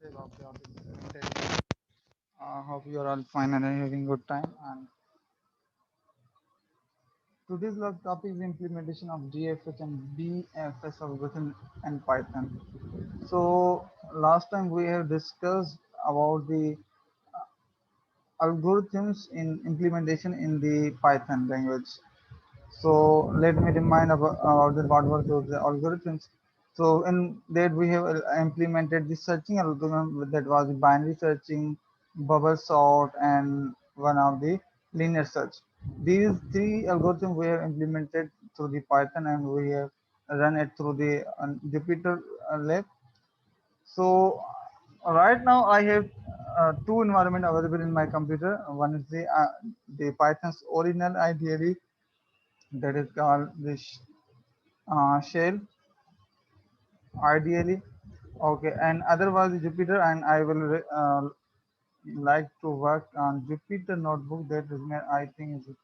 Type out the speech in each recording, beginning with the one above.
Hope you are all fine and having good time. And today's last topic is implementation of GFS and BFS algorithm and Python. So last time we have discussed about the algorithms in implementation in the Python language. So let me remind about what were those algorithms. So in that we have implemented the searching algorithm that was binary searching, bubble sort, and one of the linear search. These three algorithms we have implemented through the Python and we have run it through the Jupyter Lab. So right now I have two environment available in my computer. One is the Python's original IDE that is called the shell ideally. Okay, and other was Jupyter, and I will like to work on Jupyter notebook. That is I think is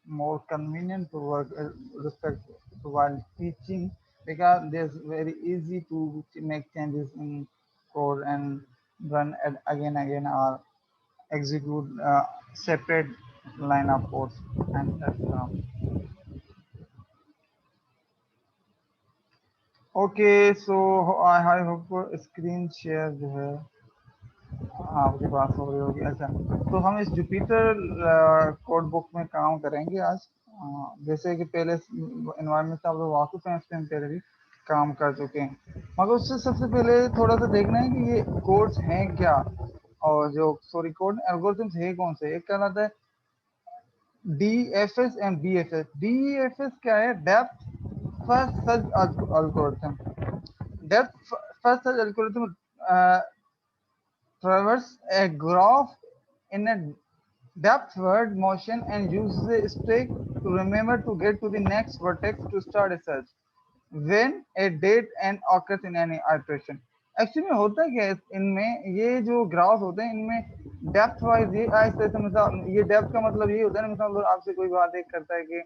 more convenient to work respect to while teaching, because there's very easy to make changes in code and run it again or execute separate line of codes. And that's okay. So I hope screen share जो है आपके पास हो रही होगी। अच्छा, तो हम इस जुपिटर कोड बुक में काम करेंगे आज। जैसे कि पहले एनवायरनमेंट से आप लोग वाकिफ हैं, इस पे हम पहले भी काम कर चुके हैं, मगर उससे सबसे पहले थोड़ा सा देखना है कि ये कोड्स हैं क्या, और जो सॉरी कोड एल्गोरिथम्स है कौन से। एक कहलाता है D F S and B F S. D F S क्या है? Depth first search algorithm. Depth first search algorithm traverse a graph in a depthward motion and uses a stick to remember to get to the next vertex to start a search when a dead end occurs in any iteration. Actually में होता क्या है इनमें, ये जो graph होते हैं इनमें डेप्थ वाइज ये ऐसे मिसाल, ये डेप्थ का मतलब ये होता है ना, मिसाल आपसे कोई बात एक करता है कि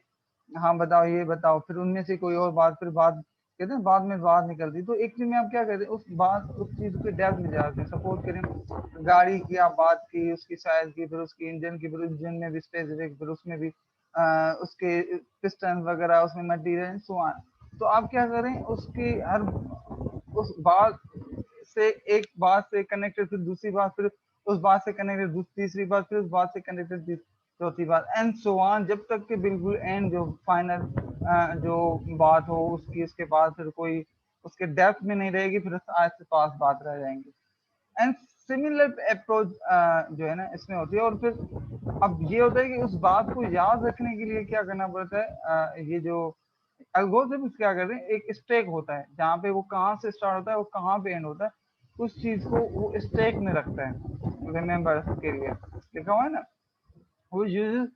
हाँ बताओ ये बताओ, फिर उनमें से कोई और बात, फिर बात कहते हैं बाद में बात निकलती, तो एक चीज में आप क्या कहते हैं उस बात उस चीज के डेप्थ में जाते हैं। सपोज करें गाड़ी की आप बात की, उसकी साइज की, फिर उसकी इंजन की, फिर इंजन में भी स्पेसिफिक, फिर उसमें भी उसके पिस्टन वगैरह, उसमें मटीरियल सो ऑन। तो आप क्या करें उसकी हर उस बात से एक बात से कनेक्टेड, फिर दूसरी बात, फिर उस बात से कनेक्टेड तीसरी बात, फिर उस बात से कनेक्टेड चौथी बात, एंड सो ऑन, जब तक कि बिल्कुल एंड जो फाइनल जो बात हो उसकी, उसके बाद फिर कोई उसके डेप्थ में नहीं रहेगी, फिर आस पास बात रह जाएंगी। एंड सिमिलर अप्रोच जो है ना इसमें होती है। और फिर अब ये होता है कि उस बात को याद रखने के लिए क्या करना पड़ता है, ये जो एल्गोरिथम क्या करते हैं, एक स्टैक होता है जहाँ पे वो कहाँ से स्टार्ट होता है, वो कहाँ पे एंड होता है, उस चीज को वो स्टैक में रखता है रिमेम्बर के लिए। लिखा हुआ है ना, वो uses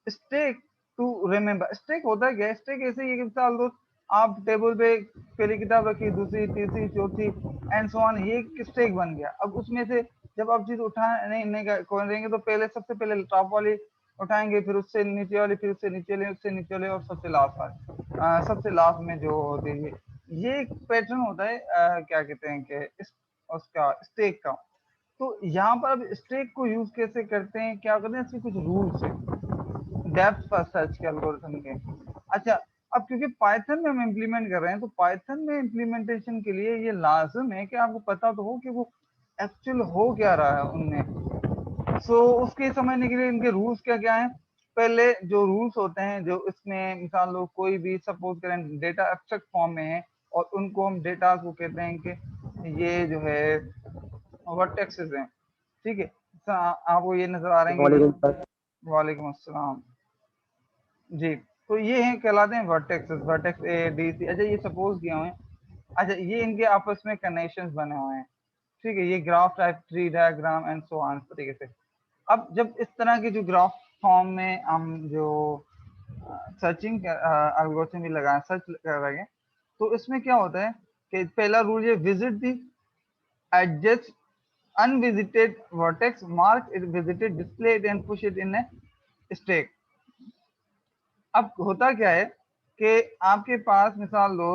stack to remember. Stack होता है क्या? स्टैक ऐसे ही मिसाल दो, आप टेबल पे पहली किताब रखी, दूसरी, तीसरी, चौथी एंड सो ऑन, ये एक स्टैक बन गया। अब उसमें से जब आप चीज उठाने का कोई रहेंगे तो पहले सबसे पहले टॉप वाली उठाएंगे, फिर उससे नीचे वाली, फिर उससे नीचे वाले, उससे नीचे वाले, और सबसे लास्ट वाले, सबसे लास्ट में जो होती है। ये एक पैटर्न होता है क्या कहते हैं कि उसका स्टैक का। तो यहाँ पर अब स्टैक को यूज कैसे करते हैं, क्या करते हैं, इसके कुछ रूल्स हैं डेप्थ फर्स्ट सर्च के एल्गोरिथम के। अच्छा, अब क्योंकि पाइथन में हम इम्प्लीमेंट कर रहे हैं, तो पाइथन में इम्प्लीमेंटेशन के लिए ये लाजम है कि आपको पता तो हो कि वो एक्चुअल हो क्या रहा है उनमें। सो उसके समझने के लिए इनके रूल्स क्या क्या हैं। पहले जो रूल्स होते हैं, जो इसमें मिसाल लो कोई भी सपोज करें डेटा एब्स्ट्रैक्ट फॉर्म में है, और उनको हम डेटा को कहते हैं कि ये जो है वर्टेक्सेस हैं, ठीक है। आपको ये नजर आ रहे हैं वालेकुम कि सर। वालेकुम अस्सलाम जी। तो ये हैं कहलाते हैं vertexes, vertex A D C. अच्छा, ये सपोज किए हुए हैं। अच्छा, ये इनके आपस में कनेक्शंस बने हुए हैं, ठीक है। ये graph type, tree diagram and so on तरीके से। अब जब इस तरह की जो ग्राफ फॉर्म में हम जो सर्चिंग एल्गोरिथम भी लगाए, सर्च कर रहे हैं, तो इसमें क्या होता है कि पहला रूल ये visit the adjust unvisited vertex, mark it visited, display it and push it in a stack। अब होता क्या है कि आपके पास मिसाल दो,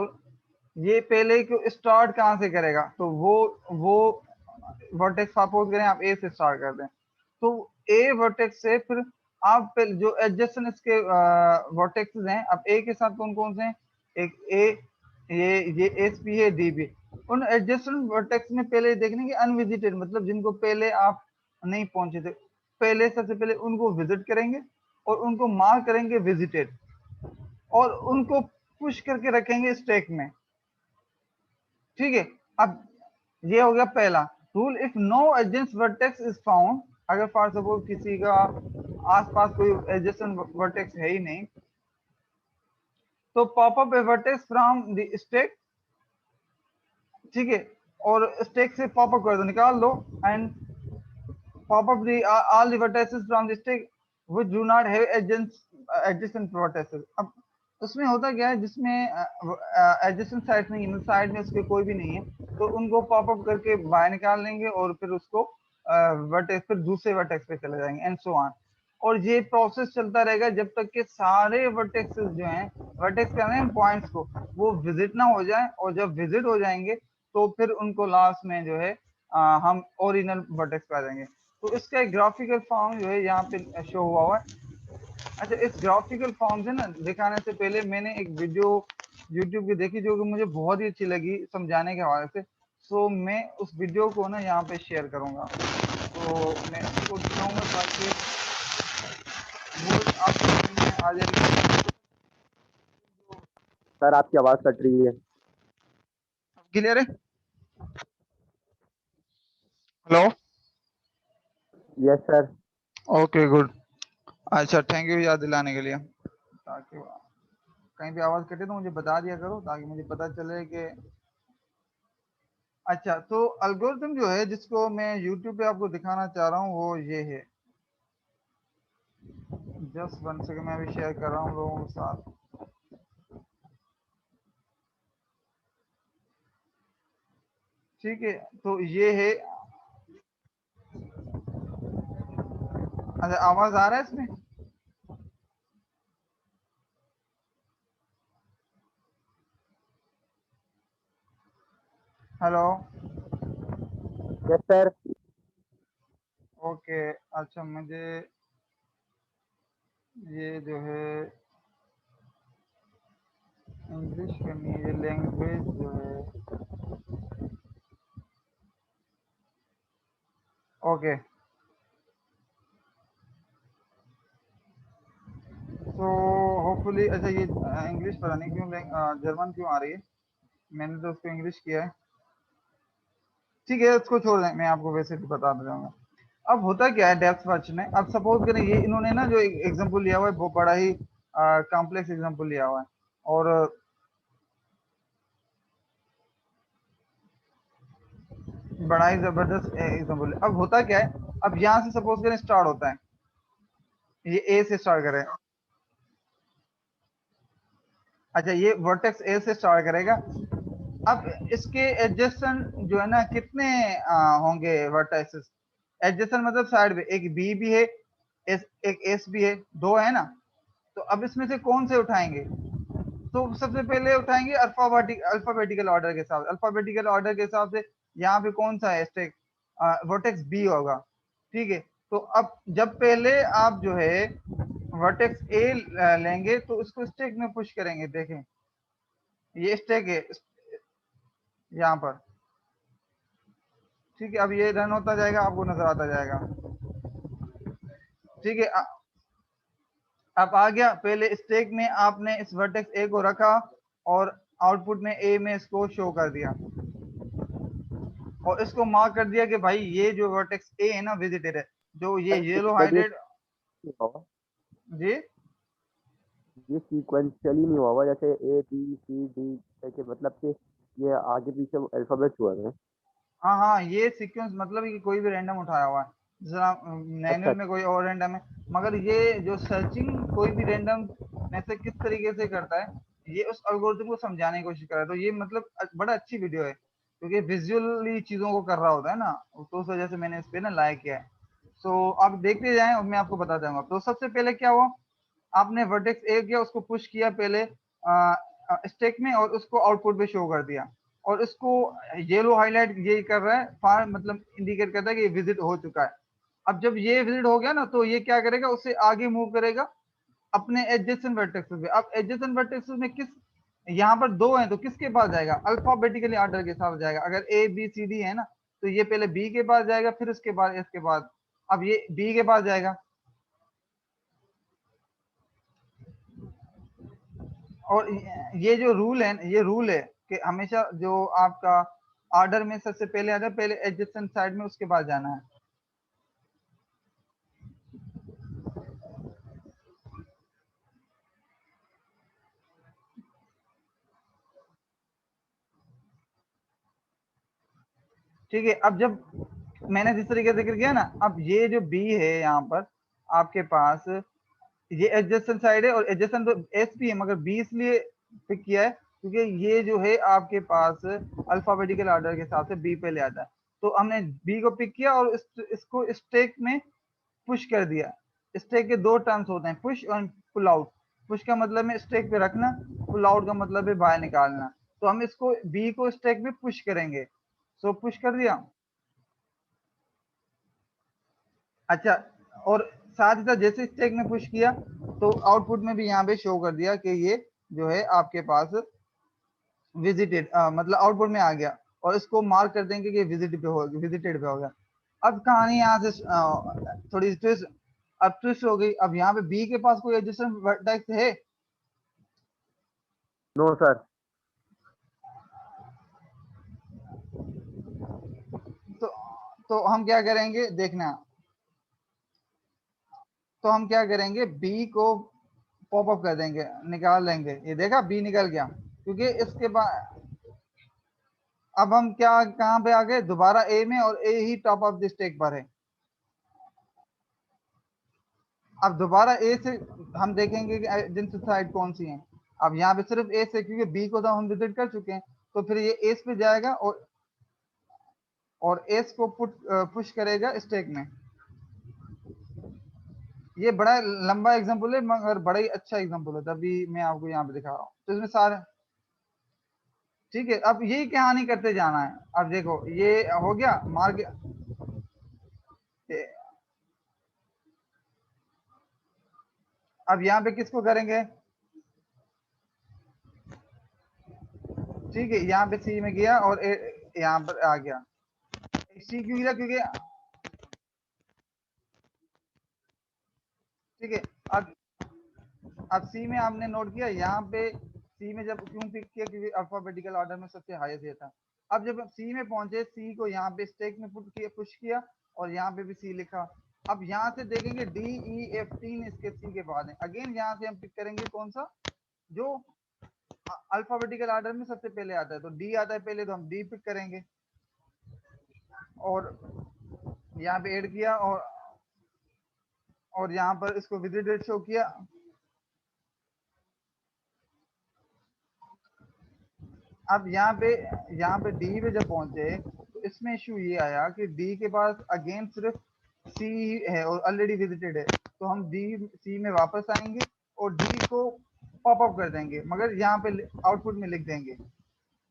ये पहले को स्टार्ट कहाँ से करेगा, तो वो वर्टेक्स सपोज करें आप ए से स्टार्ट कर दें, तो ए वर्टेक्स से फिर आप जो एडजेसेंट इसके वर्टेक्सेस हैं, अब ए के साथ कौन कौन से हैं, एक ए, ये एस पी है, डी बी, उन एडजेसेंट वर्टेक्स में पहले देखने के अनविजिटेड, मतलब जिनको पहले आप नहीं पहुंचे थे, पहले सबसे पहले उनको विजिट करेंगे और उनको मार्क करेंगे विजिटेड, और उनको पुश करके रखेंगे स्टैक में। ठीक है, अब ये हो गया पहला rule, if no adjacent vertex is found, अगर फॉर सपोज किसी का आसपास कोई एडजेसेंट वर्टेक्स है ही नहीं, तो pop up A vertex from the stack, ठीक है, और स्टैक से पॉप अप कर दो, निकाल दो, and pop up the all the vertices from the stack which do not have adjacent vertices। अब उसमें होता क्या है, जिसमें एडजेसेंट साइड नहीं है, साइड में उसके कोई भी नहीं है, तो उनको पॉप अप करके बाहर निकाल लेंगे और फिर उसको वर्टेक्स, फिर दूसरे वर्टेक्स पे चले जाएंगे एंड सो ऑन। और ये प्रोसेस चलता रहेगा जब तक कि सारे वर्टेक्सेस जो हैं, वर्टेक्स कर रहे हैं पॉइंट्स को, वो विजिट ना हो जाए, और जब विजिट हो जाएंगे तो फिर उनको लास्ट में जो है हम ओरिजिनल वर्टेक्स पे आ जाएंगे। तो इसका एक ग्राफिकल फॉर्म जो है यहाँ पे शो हुआ है। अच्छा, इस ग्राफिकल फॉर्म से ना दिखाने से पहले मैंने एक वीडियो यूट्यूब की देखी जो कि मुझे बहुत ही अच्छी लगी समझाने के हवाले से, सो मैं उस वीडियो को ना यहाँ पे शेयर करूँगा, तो मैं उसको दिखाऊंगा ताकि वो आपको समझ में आ जाएगी। सर आपकी आवाज कट रही है। क्लियर है? Hello, yes sir. Okay good. अच्छा, थैंक यू याद दिलाने के लिए, ताकि कहीं भी आवाज कटे तो मुझे बता दिया करो ताकि मुझे पता चले कि। अच्छा, तो एल्गोरिथम जो है जिसको मैं YouTube पे आपको दिखाना चाह रहा हूँ वो ये है, जस्ट वन सेकंड, मैं अभी शेयर कर रहा हूँ लोगों के साथ। ठीक है, तो ये है। अच्छा, आवाज आ रहा है इसमें? Hello, yes sir. ओके। अच्छा, मुझे ये जो है इंग्लिश करनी है, ये लैंग्वेज जो है, ओके। तो होपफुली, अच्छा ये इंग्लिश पता नहीं क्यों जर्मन क्यों आ रही है, मैंने तो उसको इंग्लिश किया है। ठीक है, उसको छोड़ दें, मैं आपको वैसे भी बता दूंगा। अब होता क्या है डेप्थ फर्स्ट में, अब सपोज करें ये इन्होंने ना जो एग्जांपल लिया हुआ है वो बड़ा ही कॉम्प्लेक्स एग्जांपल लिया हुआ है, और बड़ा ही जबरदस्त एग्जांपल। अब होता क्या है, अब यहाँ से सपोज करें स्टार्ट होता है, ये ए से स्टार्ट करें। अच्छा, ये वर्टेक्स ए से स्टार्ट करेगा। अब इसके एडजेसेंट जो है ना कितने होंगे वर्टेक्सेस, एडजेसेंट मतलब साइड में, एक बी भी है, एक एस भी है, दो है ना। तो अब इसमें से कौन से उठाएंगे, तो सबसे पहले उठाएंगे अल्फाबेटिकल ऑर्डर के साथ, अल्फाबेटिकल ऑर्डर के हिसाब से यहाँ पे कौन सा है स्टेक, वर्टेक्स बी होगा। ठीक है, तो अब जब पहले आप जो है वर्टेक्स ए लेंगे तो उसको स्टेक में पुश करेंगे, देखें ये स्टेक है यहाँ पर। ठीक है, अब ये रन होता जाएगा, आपको नजर आता जाएगा। ठीक है, अब आ गया, पहले स्टेक में आपने इस वर्टेक्स ए को रखा और आउटपुट में ए में इसको शो कर दिया, और इसको मार्क कर दिया कि भाई ये जो वर्टेक्स ए है ना विजिटेड है, जो ये येलो हाइडेड। जी, ये सीक्वेंशियली नहीं हुआ हुआ, जैसे ए बी सी डी ऐसे, मतलब कि ये आगे पीछे अल्फाबेट्स हुए हैं। हाँ हाँ, ये सीक्वेंस मतलब कि कोई भी रैंडम उठाया हुआ है, जरा अच्छा मैनुअल में कोई और रैंडम है, मगर ये जो सर्चिंग कोई भी रैंडम में से किस तरीके से करता है, ये उस एल्गोरिथम को समझाने की कोशिश कर रहा है। तो ये मतलब बड़ा अच्छी वीडियो है, क्योंकि विजुअली चीजों को कर रहा होता है ना, तो उस वजह से मैंने इस पे ना लाइक किया है। सो आप देखते जाएं और मैं आपको बता दूंगा। तो सबसे पहले क्या हुआ, आपने वर्टेक्स ए किया, उसको पुश किया पहले स्टेक में और उसको आउटपुट पे शो कर दिया, और इसको येलो हाईलाइट ये कर रहा है, फार मतलब इंडिकेट करता है कि ये विजिट हो चुका है। अब जब ये विजिट हो गया ना, तो ये क्या करेगा, उससे आगे मूव करेगा अपने एडजेसेंट वर्टेक्सेस पे। अब एडजेसेंट वर्टेक्सेस में किस, यहाँ पर दो हैं तो किसके पास जाएगा, अल्फाबेटिकली ऑर्डर के साथ जाएगा। अगर ए बी सी डी है ना, तो ये पहले बी के पास जाएगा, फिर उसके बाद एस के पास, अब ये बी के पास जाएगा। और ये जो रूल है, ये रूल है कि हमेशा जो आपका ऑर्डर में सबसे पहले आता है, पहले एडजेसेंट साइड में उसके बाद जाना है। ठीक है, अब जब मैंने जिस तरीके से जिक्र किया ना, अब ये जो बी है यहाँ पर आपके पास, ये एडजेसेंट साइड है, और एडजेसेंट तो एस भी है, मगर बी इसलिए पिक किया है क्योंकि ये जो है आपके पास अल्फाबेटिकल ऑर्डर के हिसाब से बी पे ले आता है। तो हमने बी को पिक किया और इसको स्टैक में पुश कर दिया। स्टैक के दो टर्म्स होते हैं, पुश और पुल आउट। पुश का मतलब है स्टैक पे रखना, पुल आउट का मतलब है बाहर निकालना। तो हम इसको बी को स्टैक में पुश करेंगे। सो पुश कर दिया। अच्छा, और साथ ही साथ जैसे स्टैक में पुश किया, तो आउटपुट में भी यहाँ पे शो कर दिया कि ये जो है आपके पास विजिटेड, मतलब आउटपुट में आ गया, और इसको मार्क कर देंगे कि विजिटेड पे हो गया। अब कहानी यहाँ से थोड़ी ट्विस्ट, अब ट्विस्ट हो गई। अब यहाँ पे बी के पास कोई एडजेसेंट वर्टेक्स है? No sir. तो तो हम क्या करेंगे देखना, तो हम क्या करेंगे, बी को पॉप अप कर देंगे, निकाल लेंगे। ये देखा, बी निकल गया, क्योंकि इसके बाद अब हम क्या कहाँ पे आ गए, दोबारा ए में, और ए ही टॉप ऑफ द स्टेक पर है। अब दोबारा ए से हम देखेंगे कि एडजेसेंट साइड कौन सी है। अब यहाँ पे सिर्फ ए से, क्योंकि बी को तो हम विजिट कर चुके हैं, तो फिर ये एस पे जाएगा और एस को पुश करेगा स्टेक में। ये बड़ा लंबा एग्जांपल है, मगर बड़ा ही अच्छा एग्जांपल है, तभी मैं आपको यहाँ पे दिखा रहा हूँ। तो इसमें सारे, ठीक है, अब यही कहानी करते जाना है। अब देखो ये हो गया मार्क। अब यहाँ पे किसको करेंगे, ठीक है, यहाँ पे सी में गया और यहाँ पर आ गया। सी क्यों गिरा, क्योंकि ठीक है। अब अब सी में आपने नोट किया, यहाँ पे सी में जब क्यों पिक किया, क्योंकि अल्फाबेटिकल ऑर्डर में सबसे हाईएस्ट ये था। अब जब सी में पहुंचे, सी को यहाँ पे स्टैक में पुट किया, पुश किया, और यहाँ पे भी सी लिखा। अब यहाँ से देखेंगे डी ई एफ, तीन इसके सी के बाद है। अगेन यहाँ से हम पिक करेंगे कौन सा, जो अल्फाबेटिकल ऑर्डर में सबसे पहले आता है। तो डी आता है पहले, तो हम डी पिक करेंगे, और यहाँ पे ऐड किया, और यहाँ पर इसको विजिट डेट शो किया। अब यहाँ पे डी पे जब पहुंचे, तो इसमें इशू ये आया कि डी के पास अगेन सिर्फ सी है और ऑलरेडी विजिटेड है। तो हम डी सी में वापस आएंगे और डी को पॉप अप कर देंगे, मगर यहाँ पे आउटपुट में लिख देंगे,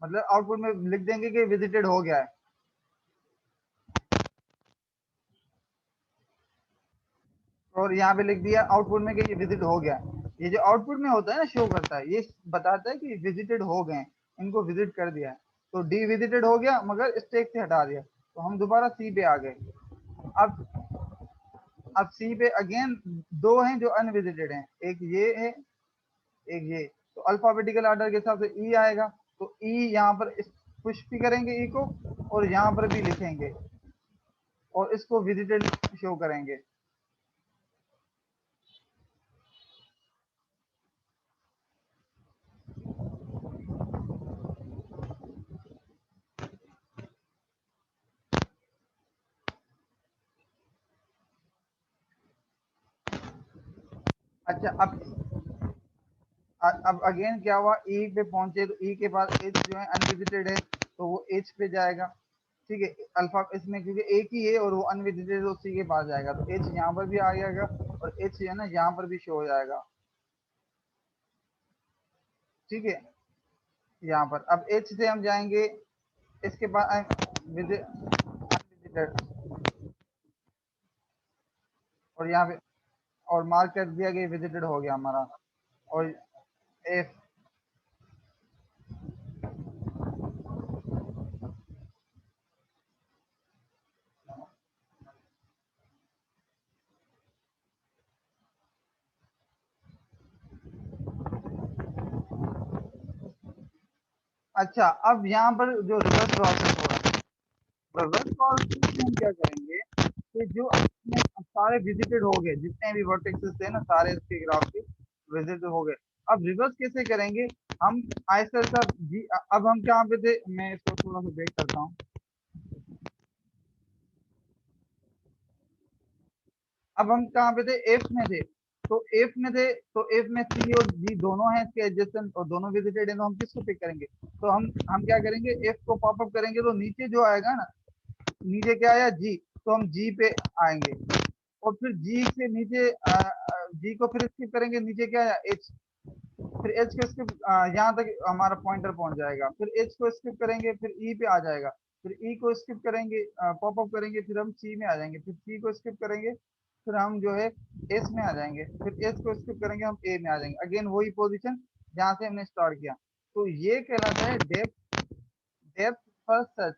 मतलब आउटपुट में लिख देंगे कि विजिटेड हो गया है। और यहाँ पे लिख दिया आउटपुट में कि ये विजिट हो गया। ये जो आउटपुट में होता है ना, शो करता है, ये बताता है कि विजिटेड हो गए, इनको विजिट कर दिया है। तो डी विजिटेड हो गया, मगर स्टेक से हटा दिया, तो हम दोबारा सी पे आ गए। अब अब सी पे अगेन दो हैं जो अनविजिटेड हैं, एक ये है, एक ये। तो अल्फाबेटिकल ऑर्डर के हिसाब से ई आएगा, तो ई यहाँ पर पुश भी करेंगे ई को, और यहाँ पर भी लिखेंगे, और इसको विजिटेड शो करेंगे। अच्छा, अब अगेन क्या हुआ, ई पे पहुंचे, तो ई के पास एच जो है अनविजिटेड है, तो वो एच पे जाएगा। ठीक है, अल्फा इसमें क्योंकि एक ही है और वो अनविजिटेड है, तो सी के पास जाएगा, तो एच यहाँ पर भी आ जाएगा, और एच जो है ना यहाँ पर भी शो हो जाएगा। ठीक है, यहाँ पर अब एच से हम जाएंगे इसके बाद अनविजिटेड, और यहाँ पे और मार्क कर दिया कि विजिटेड हो गया हमारा। और इफ अच्छा, अब यहाँ पर जो रिवर्स प्रोसेस हो रहा है, रिवर्स प्रोसेस में हम क्या करेंगे कि जो अपने सारे विजिटेड हो गए, जितने भी वर्टेक्सेस थे ना सारे इसके ग्राफ के विजिट हो गए। अब रिवर्स कैसे करेंगे हम, ऐसा सब जी। अब हम कहाँ पे थे, मैं इसको थोड़ा सा ब्रेक करता हूँ। अब हम कहाँ पे थे, एफ में थे। तो एफ में थे, तो एफ में सी और जी दोनों हैं इसके एडजेसेंट और दोनों विजिटेड हैं, तो हम किसको पिक करेंगे? तो हम क्या करेंगे, एफ को पॉपअप करेंगे तो नीचे जो आएगा ना, नीचे क्या आया जी, तो हम जी पे आएंगे। और फिर जी से नीचे जी को फिर स्किप करेंगे, नीचे क्या आया एच, फिर एच को स्किप यहाँ तक हमारा पॉइंटर पहुंच जाएगा। फिर एच को स्किप करेंगे, फिर ई पे आ जाएगा। फिर ई को स्किप करेंगे, पॉपअप करेंगे, फिर हम सी में आ जाएंगे। फिर सी को स्किप करेंगे, फिर हम जो है एस में आ जाएंगे। फिर एस को स्किप करेंगे, हम ए में आ जाएंगे। अगेन वही पोजीशन जहाँ से हमने स्टार्ट किया। तो ये कहलाता है डेप्थ, डेप्थ फर्स्ट सर्च।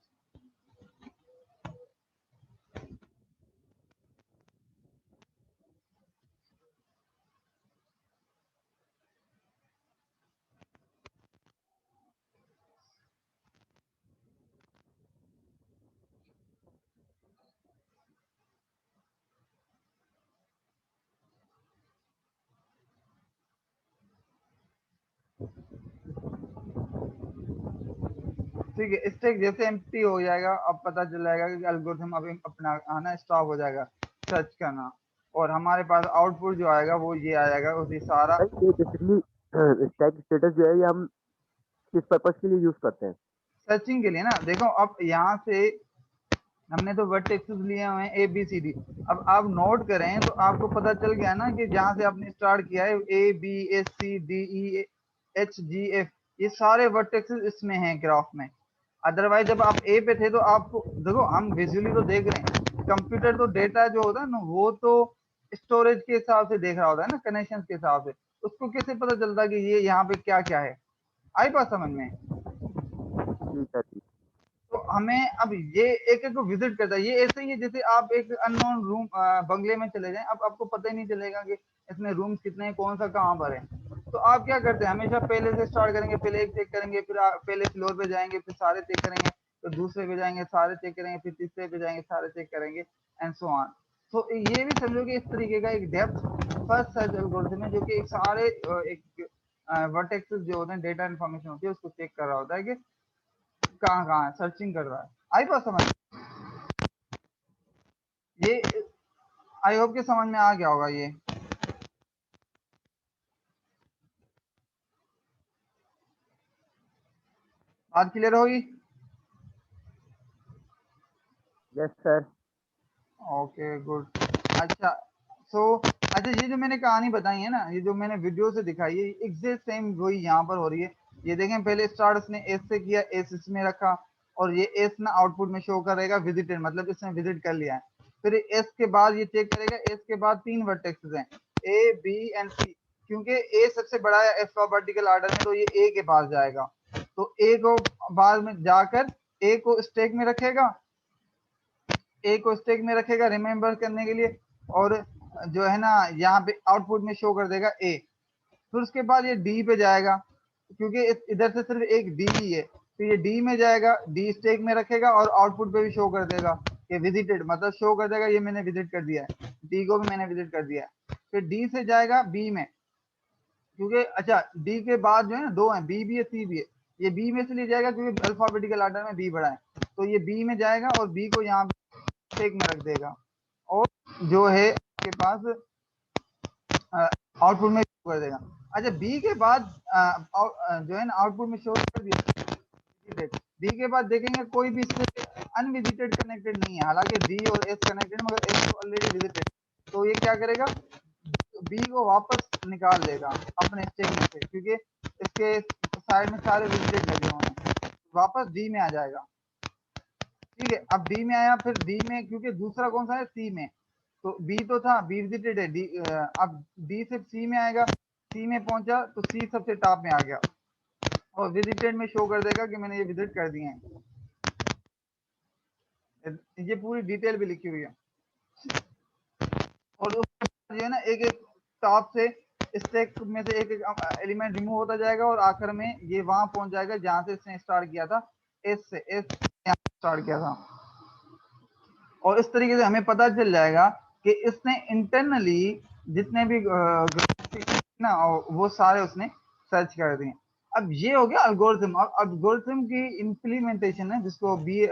ठीक है, स्टैक जैसे एम्प्टी हो जाएगा, अब पता चल जाएगा कि एल्गोरिथम अभी अपना आना स्टॉप हो जाएगा सर्च करना, और हमारे पास आउटपुट जो आएगा वो ये आएगा, उसी सारा भाई ये बेसिकली स्टैक स्टेटस जो है ये हम किस पर्पस के लिए यूज करते हैं? सर्चिंग के लिए ना। देखो अब यहाँ से हमने तो वर्टेक्सेस लिए हुए हैं ए बी सी डी। अब आप नोट करें तो आपको पता चल गया ना कि जहाँ से आपने स्टार्ट किया है A B S C D E H G F, ये सारे वर्टेक्सेस इसमें हैं ग्राफ में। अदरवाइज जब आप ए पे थे तो आपको देखो, हम विजुअली तो देख रहे हैं, कंप्यूटर तो डेटा जो होता है ना वो तो स्टोरेज के हिसाब से देख रहा होता है ना, कनेक्शन के हिसाब से। उसको कैसे पता चलता कि ये यहाँ पे क्या क्या है? आई बात समझ में? ठीक है, ठीक। तो हमें अब ये एक एक को विजिट करता है। ये ऐसे ही है जैसे आप एक अननोन रूम बंगले में चले जाएं, अब आपको पता ही नहीं चलेगा कि इसमें रूम्स कितने हैं, कौन सा कहाँ पर है। तो आप क्या करते हैं, हमेशा पहले से स्टार्ट करेंगे, पहले एक चेक करेंगे, फिर पहले फ्लोर पे जाएंगे, फिर सारे चेक करेंगे, फिर दूसरे पे जाएंगे, सारे चेक करेंगे, फिर तीसरे पे जाएंगे, सारे चेक करेंगे, एंड सो ऑन। तो ये भी समझो कि इस तरीके का एक डेप्थ फर्स्ट सर्च एल्गोरिथम है, जो कि एक सारे एक वर्टेक्सेस जो होते हैं, डेटा इन्फॉर्मेशन होती है, उसको चेक कर रहा होता है कि कहाँ कहाँ है, सर्चिंग कर रहा है। आई बात समझ? ये आई होप के समझ में आ गया होगा ये। बात क्लियर होगी? Yes sir. Okay good. अच्छा, सो अच्छा, ये जो मैंने कहानी बताई है ना, ये जो मैंने वीडियो से दिखाई है, एग्जैक्ट सेम वही यहाँ पर हो रही है। ये देखें, पहले स्टार्ट इसने एस से किया, एस इसमें रखा, और ये एस ना आउटपुट में शो करेगा विजिटेड, मतलब इसने विजिट कर लिया है। फिर एस के बाद ये चेक करेगा, एस के बाद 3 वर्टेक्सेस हैं, ए बी एंड सी। क्योंकि ए सबसे बड़ा है अल्फाबेटिकल ऑर्डर में, तो ये ए के पास जाएगा। तो ए को बाद में जाकर ए को स्टैक में रखेगा, ए को स्टैक में रखेगा रिमेंबर करने के लिए, और जो है ना यहाँ पे आउटपुट में शो कर देगा ए। फिर उसके बाद ये डी पे जाएगा, क्योंकि इधर से सिर्फ एक डी ही है, तो ये डी में जाएगा, डी स्टैक में रखेगा और आउटपुट पे भी शो कर देगा कि विजिटेड, मतलब शो कर देगा ये मैंने विजिट कर दिया है, डी को भी मैंने विजिट कर दिया है। फिर डी से जाएगा बी में, क्योंकि अच्छा डी के बाद जो है ना दो है, बी भी है सी भी है। ये बी में इसलिए जाएगा क्योंकि अल्फाबेटिकल ऑर्डर में बी बड़ा है, तो ये बी में जाएगा और बी को यहाँ स्टैक में रख देगा, और जो है आपके पास आउटपुट में शो कर देगा। अच्छा, बी के बाद जो है ना आउटपुट में शो कर दिया, बी के बाद देखेंगे कोई भी इससे अनविजिटेड कनेक्टेड नहीं है, हालांकि डी और एस कनेक्टेड, मगर एस तो ऑलरेडी विजिटेड। तो ये क्या करेगा, बी को वापस निकाल देगा अपने स्टेक में से, क्योंकि इसके साइड में सारे विजिटेड लगे हुए हैं, वापस डी में आ जाएगा। ठीक है, अब डी में आया, फिर डी में क्योंकि दूसरा कौन सा है, सी में, तो बी तो था, बी विजिटेड है, डी अब डी से सी में आएगा, सी में पहुंचा तो सी सबसे टॉप में आ गया और विजिटेड में शो कर देगा कि मैंने ये विजिट कर दिए हैं। ये पूरी डिटेल भी लिखी हुई है और उसके बाद जो है ना एक एक टॉप से स्टैक में से एक एक एलिमेंट रिमूव होता जाएगा और आखिर में ये वहां पहुंच जाएगा जहां से इसने स्टार्ट किया था, एस से, एस स्टार्ट किया था। और इस तरीके से हमें पता चल जाएगा कि इसने इंटरनली जितने भी ना वो सारे उसने सर्च कर दिए। अब ये हो गया एल्गोरिथम। अब एल्गोरिथम की इम्प्लीमेंटेशन है जिसको बी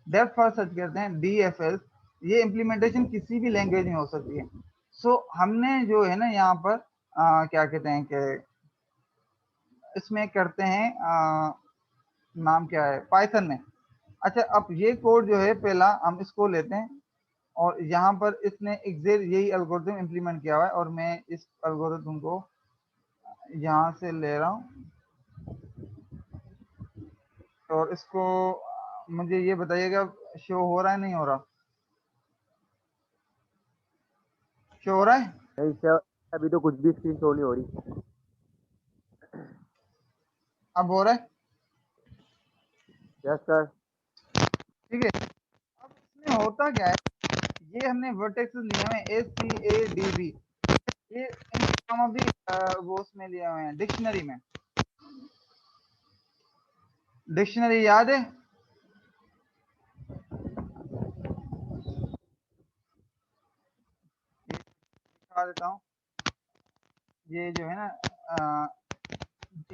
डेप्थ फर्स्ट सर्च करते हैं, डीएफएस, ये इम्प्लीमेंटेशन किसी भी लैंग्वेज में हो सकती है। सो हमने जो है ना यहाँ पर क्या कहते हैं कि इसमें करते हैं नाम क्या है, पाइथन में। अच्छा, अब ये कोड जो है पहला हम इसको लेते हैं और यहाँ पर इसने एग्जैक्ट यही एल्गोरिथम इम्प्लीमेंट किया हुआ है और मैं इस एल्गोरिथम को यहाँ से ले रहा हूँ और इसको मुझे ये बताइएगा शो हो रहा है, नहीं हो रहा, शो हो रहा है? नहीं सर, अभी तो कुछ भी स्क्रीन शो नहीं हो रही। अब हो रहा है? Yes sir. ठीक है, अब इसमें होता क्या है, ये हमने वर्टेक्स लिए हुए हैं SCADB, ये हम अभी वो उसमें लिए हुए हैं डिक्शनरी में। डिक्शनरी याद है? दिखा देता हूँ। ये जो है ना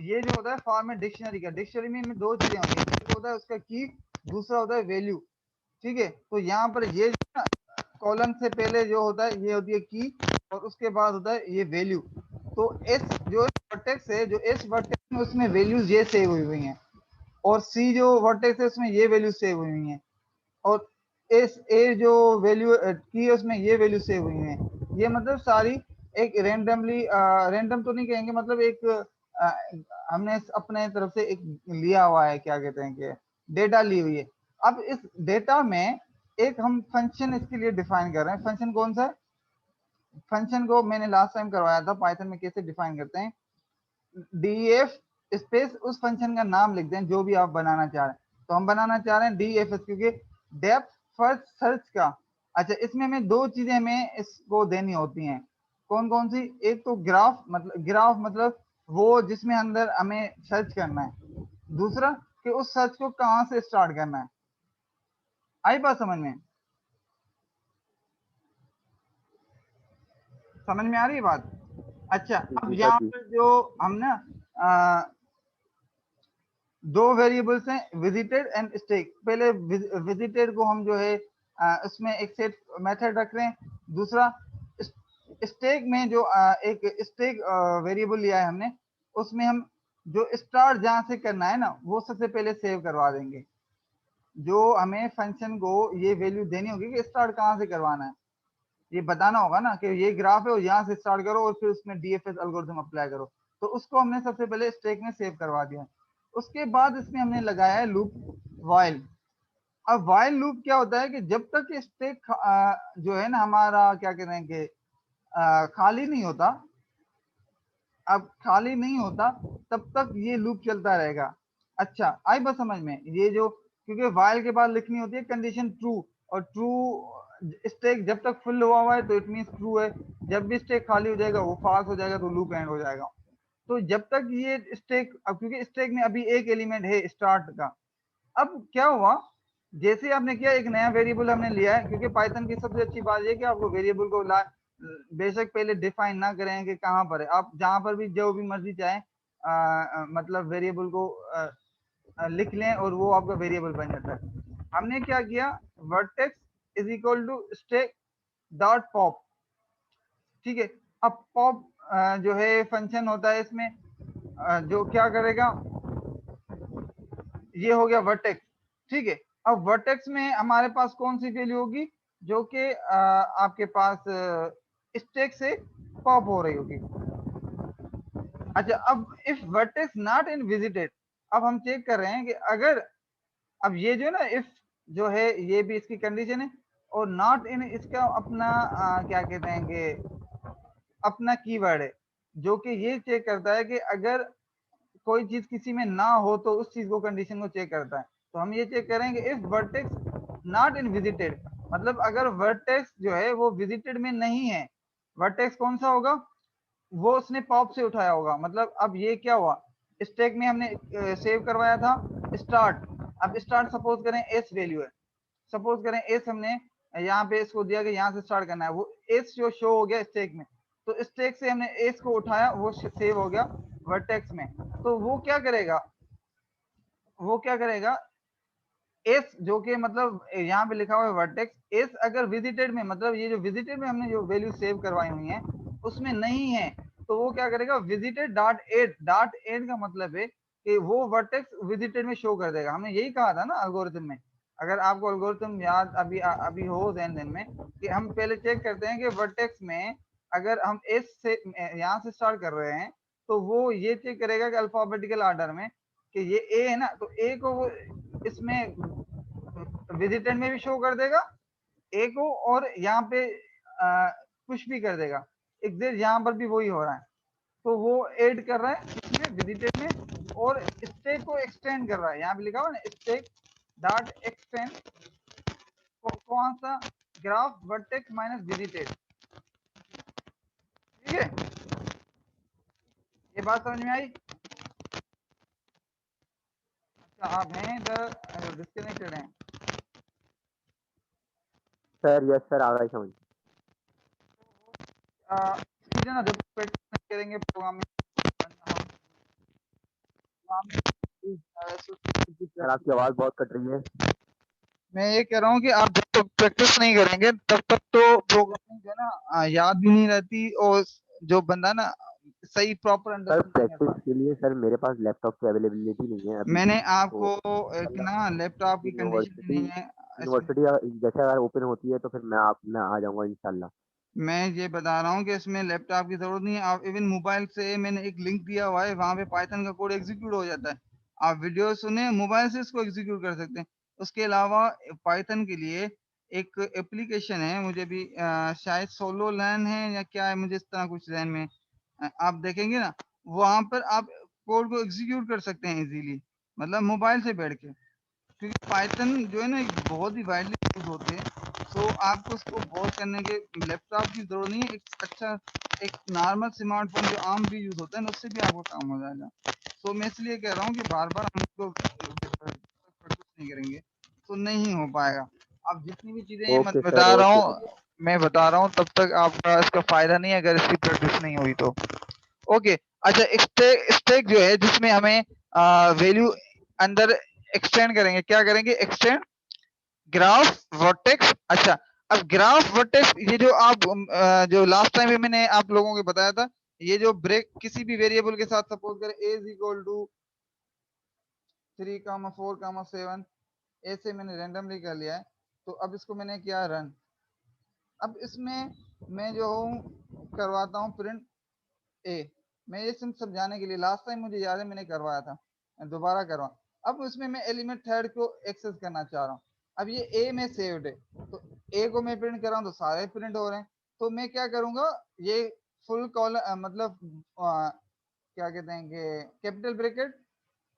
ये जो होता है फॉर्मेट डिक्शनरी का, डिक्शनरी में दो चीजें होती हैं, एक होता है उसका की, दूसरा होता है वैल्यू। ठीक है, तो यहाँ पर ये कॉलम से पहले जो होता है ये होती है की और उसके बाद होता है ये वैल्यू। तो एस जो वर्टेक्स है, जो एस वर्टेक्स में उसमें वैल्यूज ये सेव हुई हुई हैं और सी जो वर्टेक्स है उसमें ये वैल्यू सेव हुई हुई हैं और एस ए जो वैल्यू की है उसमें ये वैल्यू सेव हुई है। ये मतलब सारी एक रेंडमली, रैंडम तो नहीं कहेंगे, मतलब एक हमने अपने तरफ से एक लिया हुआ है, क्या कहते हैं कि डेटा ली हुई है। अब इस डेटा में एक हम फंक्शन इसके लिए डिफाइन कर रहे हैं। फंक्शन कौन सा है? फंक्शन को मैंने लास्ट टाइम करवाया था पाइथन में कैसे डिफाइन करते हैं। डीएफ स्पेस उस फंक्शन का नाम लिख दें जो भी आप बनाना चाह रहे हैं। तो हम बनाना चाह रहे हैं डीएफएस, क्योंकि डेप्थ फर्स्ट सर्च का। अच्छा, इसमें हमें दो चीजें हमें इसको देनी होती हैं। कौन कौन सी? एक तो ग्राफ मतलब वो जिसमें अंदर हमें सर्च करना है। दूसरा कि उस सर्च को कहां से स्टार्ट करना है। आई बात समझ में? समझ में आ रही है बात? अच्छा, अब जी सर यहाँ जी। पर जो हम ना दो वेरिएबल्स हैं, विजिटेड एंड स्टेक। पहले विजिटेड को हम जो है उसमें एक सेट मेथड रख रहे हैं। दूसरा स्टेक में जो एक स्टेक वेरिएबल लिया है हमने, उसमें हम जो स्टार्ट जहां से करना है ना वो सबसे पहले सेव करवा देंगे। जो हमें फंक्शन को ये वैल्यू देनी होगी कि स्टार्ट कहां से करवाना है, ये बताना होगा ना कि ये ग्राफ है और यहाँ से स्टार्ट करो और फिर उसमें डीएफएस एल्गोरिथम अप्लाई करो। तो उसको हमने सबसे पहले स्टैक में सेव करवा दिया। उसके बाद इसमें हमने लगाया है लूप वाइल। अब वाइल लूप क्या होता है कि जब तक स्टैक जो है ना हमारा क्या कहते हैं कि खाली नहीं होता, अब खाली नहीं होता तब तक ये लूप चलता रहेगा। अच्छा, आई बस समझ में? ये जो क्योंकि वाइल के बाद लिखनी होती है कंडीशन ट्रू, और ट्रू स्टैक जब तक फुल हुआ है तो इट मीन ट्रू है, जब भी स्टैक खाली हो जाएगा वो फॉल्स हो जाएगा, तो लूप एंड हो जाएगा। तो जब तक ये स्टैक, अब क्योंकि स्टैक में अभी एक एलिमेंट है स्टार्ट का, अब क्या हुआ, जैसे आपने किया एक नया वेरिएबल हमने लिया है, क्योंकि पाइथन की सबसे अच्छी बात ये कि आपको वेरिएबल को बेशक पहले डिफाइन ना करें कि कहाँ पर है, आप जहां पर भी जो भी मर्जी चाहे मतलब वेरिएबल को लिख लें और वो आपका वेरिएबल बन जाता है। हमने क्या किया, vertex is equal to stack dot pop. ठीक है, अब पॉप जो है फंक्शन होता है इसमें जो क्या करेगा, ये हो गया वर्टेक्स। ठीक है, अब वर्टेक्स में हमारे पास कौन सी वैल्यू होगी, जो कि आपके पास स्टैक से पॉप हो रही होगी। अच्छा, अब if vertex not in visited, अब हम चेक कर रहे हैं कि अगर, अब ये जो है ना इफ जो है ये भी इसकी कंडीशन है, और नॉट इन इसका अपना क्या कहते हैं कि अपना कीवर्ड है, जो कि ये चेक करता है कि अगर कोई चीज किसी में ना हो तो उस चीज को कंडीशन को चेक करता है। तो हम ये चेक करेंगे if vertex not in visited, मतलब अगर वर्टेक्स जो है वो विजिटेड में नहीं है। वर्टेक्स कौन सा होगा, वो उसने पॉप से उठाया होगा। मतलब अब ये क्या हुआ, स्टैक में हमने सेव करवाया था स्टार्ट। अब स्टार्ट सपोज करें एस वैल्यू है, सपोज करें एस हमने यहाँ पे इसको दिया कि यहाँ से स्टार्ट करना है, वो एस जो शो हो गया स्टैक में, तो स्टैक से हमने एस को उठाया, वो सेव हो गया वर्टेक्स में। तो वो क्या करेगा, वो क्या करेगा, एस जो कि मतलब यहाँ पे लिखा हुआ है वर्टेक्स एस अगर विजिटेड में, मतलब ये जो विजिटेड में हमने जो वैल्यू सेव करवाई हुई है उसमें नहीं है, तो वो क्या करेगा, विजिटेड डॉट एड का मतलब है कि वो वर्टेक्स विजिटेड में शो कर देगा। हमने यही कहा था ना एल्गोरिथम में, अगर आपको एल्गोरिथम याद अभी अभी हो दिन में, कि हम पहले चेक करते हैं कि वर्टेक्स में अगर हम एस से यहाँ से स्टार्ट कर रहे हैं, तो वो ये चेक करेगा कि अल्फाबेटिकल ऑर्डर में कि ये ए है ना, तो ए को वो इसमें विजिटेड में भी शो कर देगा ए को, और यहाँ पे पुश भी कर देगा। एग्जैक्ट यहाँ पर भी वही हो रहा है, तो वो ऐड कर रहा है इसमें विजिटेड में, और स्टैक को एक्सटेंड कर रहा है। यहाँ पे लिखा हुआ ना स्टैक डॉट एक्सटेंड, कौन सा, ग्राफ वर्टेक्स माइनस विजिटेड। ठीक है, ये बात समझ में आई। अच्छा आप हैं इधर डिस्कनेक्टेड हैं। सर यस सर, आ गई समझ। इसकी ना जब प्रैक्टिस करेंगे प्रोग्रामिंग, सर आपकी आवाज बहुत कट रही है। मैं ये कह रहा हूँ कि आप जब तक प्रैक्टिस नहीं करेंगे तब तक तो प्रोग्रामिंग जो है ना याद भी नहीं रहती, और जो बंदा ना सही प्रॉपर सर अंडरस्टैंड नहीं कर प्रैक्टिस पाता। के लिए सर मेरे पास लैपटॉप की अवेलेबिलिटी नहीं है अभी, मैंने तो आपको एक इंशाल्लाह ना लैपटॉप की कंडीशन यूनिवर्सिटी नहीं है इसमें, यूनिवर्सिटी जैसे अगर ओपन होती है तो फिर मैं आ जाऊंगा इंशाल्लाह। मैं ये बता रहा हूँ कि इसमें लैपटॉप की जरूरत नहीं है। आप इवन मोबाइल से, मैंने एक लिंक दिया हुआ है, वहां पे पाइथन का कोड एग्जीक्यूट हो जाता है। आप वीडियो सुने, मोबाइल से इसको एग्जीक्यूट कर सकते हैं। उसके अलावा पाइथन के लिए एक एप्लीकेशन है, मुझे भी शायद सोलो लर्न है या क्या है, मुझे इस तरह कुछ ध्यान में आप देखेंगे ना, वहां पर आप कोड को एग्जीक्यूट कर सकते हैं इजीली, मतलब मोबाइल से बैठ के। क्योंकि पाइथन जो है ना एक बहुत ही वाइडली यूज होते हैं, तो आपको उसको बहुत करने के लैपटॉप की जरूरत नहीं है। एक अच्छा एक नॉर्मल स्मार्टफोन जो आम भी यूज होता है ना, उससे भी आपको काम हो जाएगा। तो मैं इसलिए कह रहा हूँ कि बार बार हम इसको प्रैक्टिस नहीं करेंगे तो नहीं हो पाएगा। अब जितनी भी चीजें मैं ओके सर, बता रहा ओके। हूँ, मैं बता रहा हूँ, तब तक आपका इसका फायदा नहीं है अगर इसकी प्रैक्टिस नहीं हुई तो। ओके, अच्छा स्टैक स्टैक जो है जिसमें हमें वैल्यू अंदर एक्सटेंड करेंगे, क्या करेंगे, एक्सटेंड ग्राफ वर्टेक्स। अच्छा, अब ग्राफ वर्टेक्स ये जो आप जो लास्ट टाइम भी मैंने आप लोगों को बताया था, ये जो ब्रेक किसी भी वेरिएबल के साथ सपोज करें a इज इक्वल टू 3,4,7, ऐसे मैंने रैंडमली कर लिया है। तो अब इसको मैंने किया रन। अब इसमें मैं जो हूँ करवाता हूँ प्रिंट ए। मैं ये सिर्फ समझाने के लिए, लास्ट टाइम मुझे याद है मैंने करवाया था, मैं दोबारा करवा। अब उसमें मैं एलिमेंट थर्ड को एक्सेस करना चाह रहा हूँ। अब ये ए में सेव्ड है, तो ए को मैं प्रिंट कर रहा हूँ तो सारे प्रिंट हो रहे हैं। तो मैं क्या करूंगा, ये फुल कॉलम मतलब क्या कहते हैं कि कैपिटल ब्रैकेट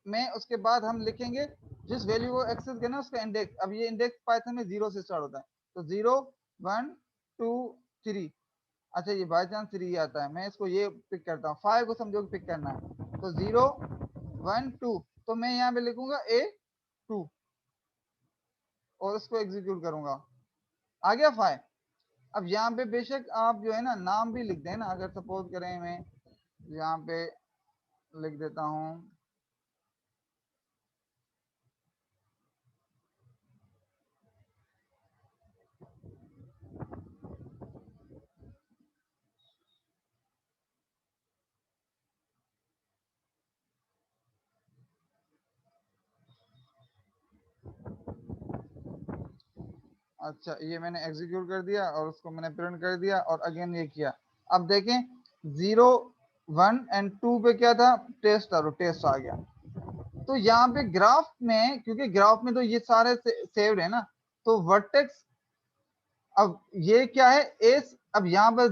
में, उसके बाद हम लिखेंगे जिस वैल्यू को एक्सेस करना है उसका इंडेक्स। अब ये इंडेक्स पाइथन में 0 से स्टार्ट होता है, तो 0 1 2 3। अच्छा ये बाई चांस 3 आता है, मैं इसको ये पिक करता हूँ, 5 को समझो पिक करना है, तो 0 1 2, तो मैं यहाँ पे लिखूंगा A2 और उसको एग्जीक्यूट करूंगा। आ गया 5। अब यहाँ पे बेशक आप जो है ना नाम भी लिख दें ना, अगर सपोज करें मैं यहाँ पे लिख देता हूँ अच्छा ये मैंने एग्जीक्यूट कर दिया और उसको मैंने प्रिंट कर दिया और अगेन ये किया। अब देखें 0 1 एंड 2 पे क्या था, टेस्ट टेस्ट आ गया। तो यहाँ पे ग्राफ में, क्योंकि ग्राफ में तो ये सारे सेव्ड है ना, तो वर्टेक्स, अब ये क्या है एस, अब यहाँ पर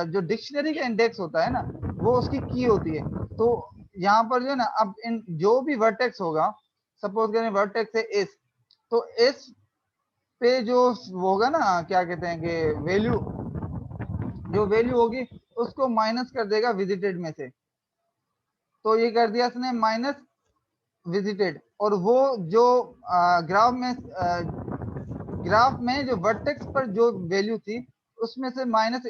जो डिक्शनरी का इंडेक्स होता है ना, वो उसकी की होती है। तो यहाँ पर जो है ना, अब इन जो भी वर्टेक्स होगा, सपोज करें वर्टेक्स है एस, तो एस पे जो वो होगा ना, क्या कहते हैं कि वैल्यू, जो वैल्यू होगी उसको माइनस कर देगा विजिटेड में से। तो ये कर दिया इसने माइनस विजिटेड, और वो जो ग्राफ में जो वर्टेक्स पर जो वैल्यू थी उसमें से माइनस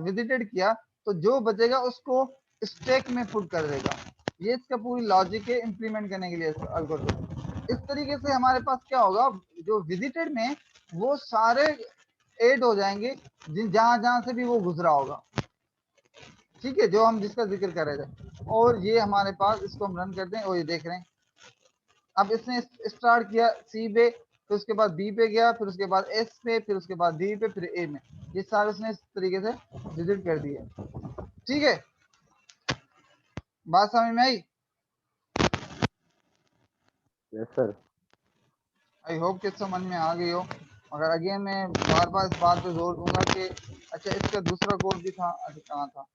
विजिटेड किया, तो जो बचेगा उसको स्टैक में पुट कर देगा। ये इसका पूरी लॉजिक है इंप्लीमेंट करने के लिए एल्गोरिथम। इस तरीके से हमारे पास क्या होगा, जो विजिटेड में वो सारे ऐड हो जाएंगे जहां जहां से भी वो गुजरा होगा, ठीक है, जो हम जिसका जिक्र कर रहे थे। और ये हमारे पास, इसको हम रन करते हैं और ये देख रहे हैं, अब इसने स्टार्ट किया सी पे, फिर उसके बाद बी पे गया, फिर उसके बाद एस पे, फिर उसके बाद डी पे, फिर ए में। ये सारे उसने इस तरीके से विजिट कर दिए। ठीक है, बात समझ में आई? Yes sir. आई होप कि समझ में आ गई हो। मगर अगेन मैं बार बार इस बात पे जोर दूंगा कि अच्छा इसका दूसरा कोड भी था, अच्छा कहाँ था,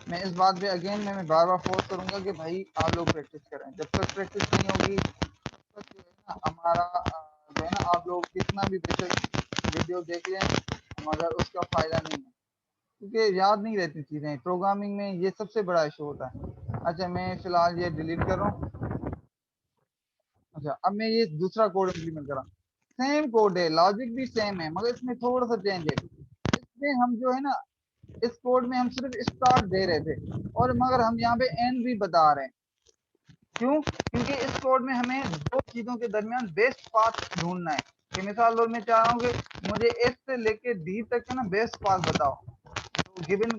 मैं इस बात पे अगेन मैं बार बार फोर्स करूंगा कि भाई आप लोग प्रैक्टिस करें। जब तक प्रैक्टिस नहीं होगी तब तक जो है ना हमारा जो है ना, आप लोग कितना भी बेशक वीडियो देख लें मगर उसका फायदा नहीं है, क्योंकि याद नहीं रहती चीजें। प्रोग्रामिंग में ये सबसे बड़ा इशू होता है। अच्छा मैं फिलहाल ये डिलीट कर रहा हूँ। अच्छा अब मैं ये दूसरा कोड इम्प्लीमेंट कर रहा हूँ। सेम कोड है, लॉजिक भी सेम है, मगर इसमें थोड़ा सा चेंज है। इसमें हम जो है ना, इस कोड में हम सिर्फ स्टार्ट दे रहे थे, और मगर हम यहाँ पे एंड भी बता रहे हैं। क्यों? क्योंकि इस कोड में हमें दो चीजों के दरमियान बेस्ट पाथ ढूंढना है। कि मिसाल तौर मैं चाह रहा हूँ कि मुझे एस से लेके डी तक का ना बेस्ट पाथ बताओ, तो गिवन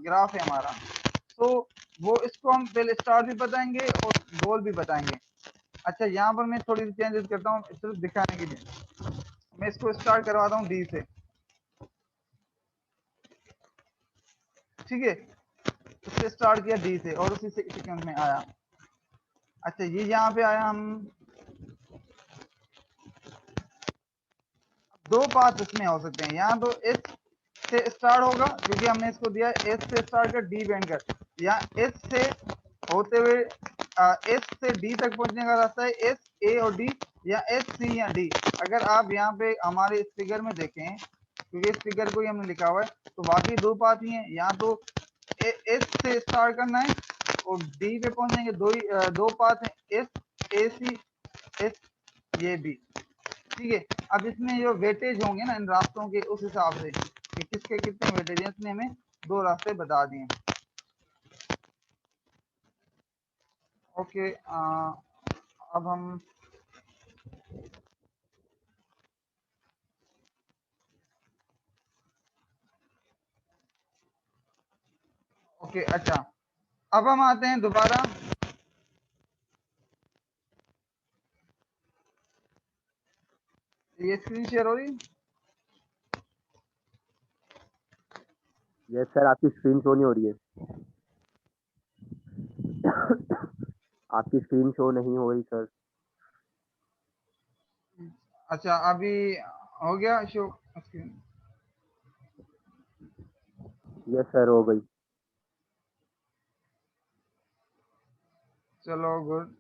ग्राफ है हमारा, तो वो इसको हम पहले स्टार्ट भी बताएंगे और गोल भी बताएंगे। अच्छा यहाँ पर मैं थोड़ी सी चेंजेस करता हूँ सिर्फ दिखाने के लिए। मैं इसको स्टार्ट करवाता हूँ डी से, ठीक है, उससे स्टार्ट किया डी से और उसी सीक्वेंस में आया। अच्छा ये यहाँ पे आया, हम दो पाथ इसमें हो सकते हैं। यहाँ तो एस से स्टार्ट होगा क्योंकि हमने इसको दिया एस से स्टार्ट कर डी बैंड कर, या एस से होते हुए एस से डी तक पहुंचने का रास्ता है एस ए और डी, या एस सी या डी। अगर आप यहाँ पे हमारे इस फिगर में देखें, क्योंकि इस फिगर को ही हमने लिखा हुआ है, तो बाकी दो पाथ ही हैं। यहाँ तो एस से स्टार्ट करना है और डी पे पहुंचेंगे, दो पाथ हैं, एस ए सी एस ये बी। ठीक है, अब इसमें जो वेटेज होंगे ना इन रास्तों के, उस हिसाब से कि किसके कितने वेटेज हैं, इसने हमें दो रास्ते बता दिए। ओके अब हम ओके अच्छा अब हम आते हैं दोबारा। ये स्क्रीन शेयर हो रही? यस सर, आपकी स्क्रीन शो नहीं हो रही है। आपकी स्क्रीन शो नहीं हो रही सर। अच्छा अभी हो गया शो स्क्रीन? यस सर, हो गई। चलो गुड।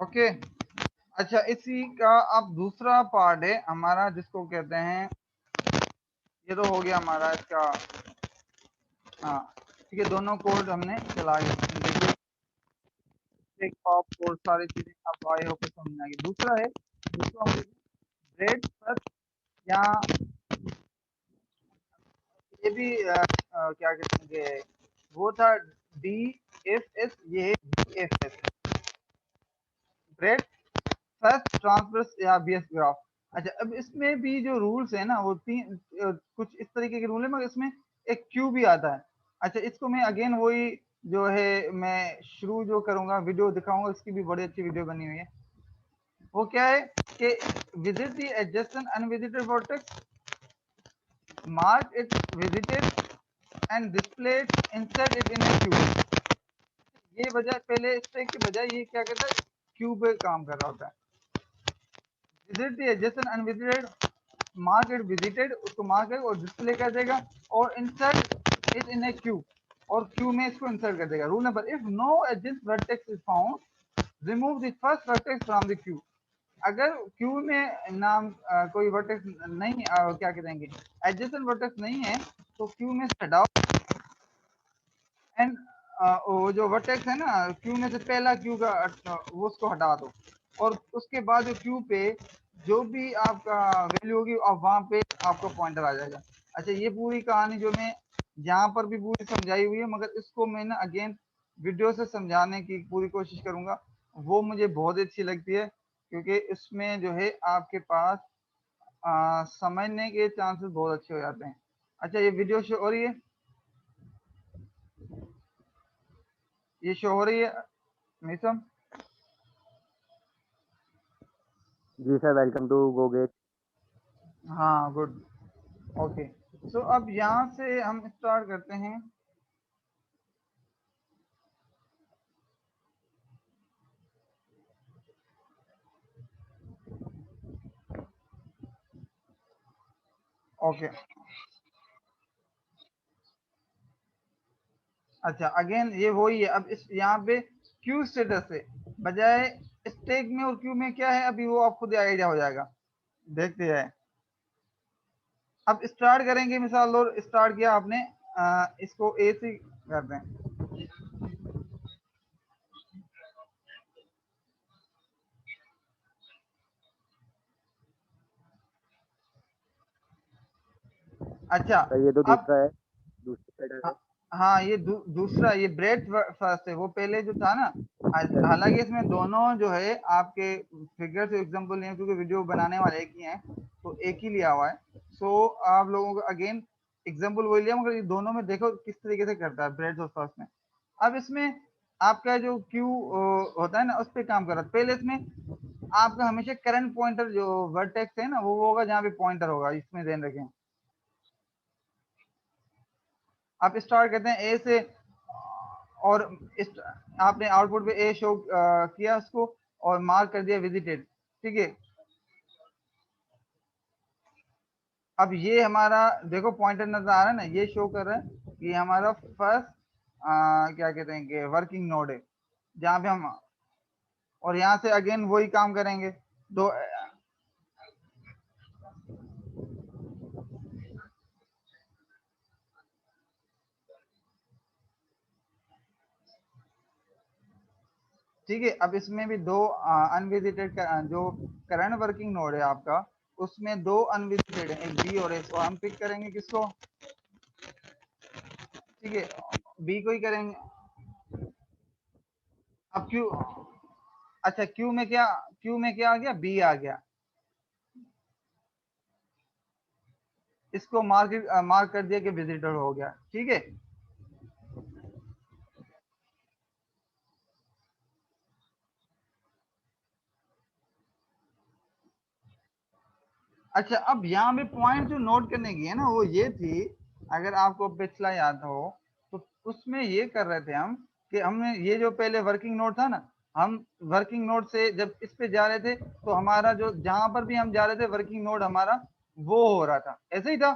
ओके अच्छा इसी का अब दूसरा पार्ट है हमारा, जिसको कहते हैं, ये तो हो गया हमारा इसका। हाँ ठीक है, दोनों कोड हमने चला दिए, एक पॉप कोड सारी चीजें आप आए हो समझ में आ गई। दूसरा है जिसको हम ब्रेड पर, या ये भी क्या कहते हैं कि वो था डी एफ एस, ये है D F S bread. First transverse या बीएस ग्राफ। अच्छा, अब इसमें भी जो रूल्स है ना वो तीन कुछ इस तरीके के रूल है, मगर इसमें एक क्यू भी आता है। अच्छा, इसको मैं अगेन वही जो है मैं शुरू जो करूंगा वीडियो दिखाऊंगा, इसकी भी बड़ी अच्छी वीडियो बनी हुई है। वो क्या है कि visit the adjacent unvisited vertex, mark it visited and display insert it in a Q. ये बजाय पहले स्टेक के बजाय ये क्या कहता है, क्यू पे काम कर रहा होता है। Visit the adjacent unvisited, mark it visited, उसको मार्क कर और डिस्प्ले कर देगा, और insert it in a queue, और क्यू में इसको इंसर्ट कर देगा। Rule number, if no adjacent vertex is found, remove the first vertex from the queue. अगर क्यू में नाम कोई वर्टेक्स नहीं क्या कहेंगे एडजेसेंट वर्टेक्स नहीं है, तो क्यू में से हटाओ, एंड वो जो वर्टेक्स है ना क्यू में से पहला क्यू का वो उसको हटा दो, और उसके बाद जो क्यू पे जो भी आपका वैल्यू होगी अब वहां पे आपका पॉइंटर आ जाएगा। अच्छा, ये पूरी कहानी जो मैं यहाँ पर भी पूरी समझाई हुई है, मगर इसको मैं ना अगेन वीडियो से समझाने की पूरी कोशिश करूंगा। वो मुझे बहुत अच्छी लगती है, क्योंकि इसमें जो है आपके पास समझने के चांसेस बहुत अच्छे हो जाते हैं। अच्छा, ये वीडियो शो हो रही है, ये शो हो रही है मिसम? जी सर, वेलकम टू गोगेट। हाँ, गुड, ओके। सो अब यहाँ से हम स्टार्ट करते हैं। ओके, अच्छा, अगेन ये वही है। अब इस यहाँ पे क्यू स्टेटस है बजाय स्टेक में, और क्यू में क्या है अभी वो आप खुद आइडिया हो जाएगा, देखते हैं। अब स्टार्ट करेंगे, मिसाल और स्टार्ट किया आपने, इसको ए से करते हैं। अच्छा, सर ये तो अब दूसरा है, दूसरी स्टेटस है। हाँ, ये दूसरा, ये ब्रेड फर्स्ट है, वो पहले जो था ना। हालांकि इसमें दोनों जो है आपके फिगर से एग्जांपल नहीं है, क्योंकि वीडियो बनाने वाले एक ही हैं, तो एक ही लिया हुआ है। सो आप लोगों को अगेन एग्जांपल वही लिया, मगर ये दोनों में देखो किस तरीके से करता है ब्रेड और फर्स्ट में। अब इसमें आपका जो क्यू होता है ना उस पर काम कर रहा है। पहले इसमें आपका हमेशा करंट पॉइंटर जो वर्टेक्स है ना वो होगा जहाँ पे पॉइंटर होगा, इसमें ध्यान रखें। आप स्टार्ट करते हैं ए से, और आपने आउटपुट पे ए शो किया उसको, और मार्क कर दिया विजिटेड, ठीक है। अब ये हमारा देखो पॉइंटर नजर आ रहा है ना, ये शो कर रहा है कि हमारा फर्स्ट क्या कहते हैं कि वर्किंग नोड है, जहाँ पे हम, और यहाँ से अगेन वही काम करेंगे। दो, ठीक है। अब इसमें भी दो अनविजिटेड जो करंट वर्किंग नोड है आपका, उसमें दो अनविजिटेड है, एक बी और ए। तो हम पिक करेंगे किसको, ठीक है, बी को ही करेंगे। अब क्यू, अच्छा, क्यू में क्या आ गया, बी आ गया। इसको मार्क कर दिया कि विजिटर हो गया, ठीक है। अच्छा, अब यहाँ पे पॉइंट जो नोट करने की है ना वो ये थी, अगर आपको पिछला याद हो, तो उसमें ये कर रहे थे हम कि हमने ये जो पहले वर्किंग नोट था ना, हम वर्किंग नोट से जब इस पे जा रहे थे तो हमारा जो जहां पर भी हम जा रहे थे वर्किंग नोट हमारा वो हो रहा था, ऐसे ही था।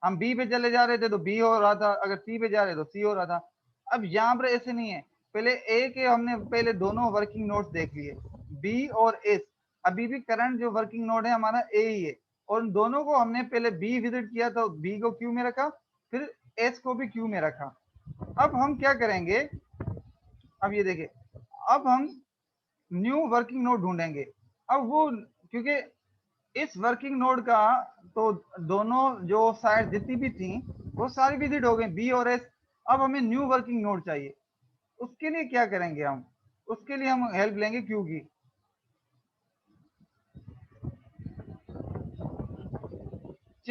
हम बी पे चले जा रहे थे तो बी हो रहा था, अगर सी पे जा रहे तो सी हो रहा था। अब यहाँ पर ऐसे नहीं है, पहले ए के हमने पहले दोनों वर्किंग नोट्स देख लिए, बी और एस। अभी भी करंट जो वर्किंग नोट है हमारा ए ही है, और उन दोनों को हमने पहले बी विजिट किया तो बी को क्यू में रखा, फिर एस को भी क्यू में रखा। अब हम क्या करेंगे, अब ये देखिए, अब हम न्यू वर्किंग नोड ढूंढेंगे। अब वो क्योंकि इस वर्किंग नोड का तो दोनों जो साइड जितनी भी थी वो सारी विजिट हो गई, बी और एस। अब हमें न्यू वर्किंग नोड चाहिए, उसके लिए क्या करेंगे हम, उसके लिए हम हेल्प लेंगे क्यू की।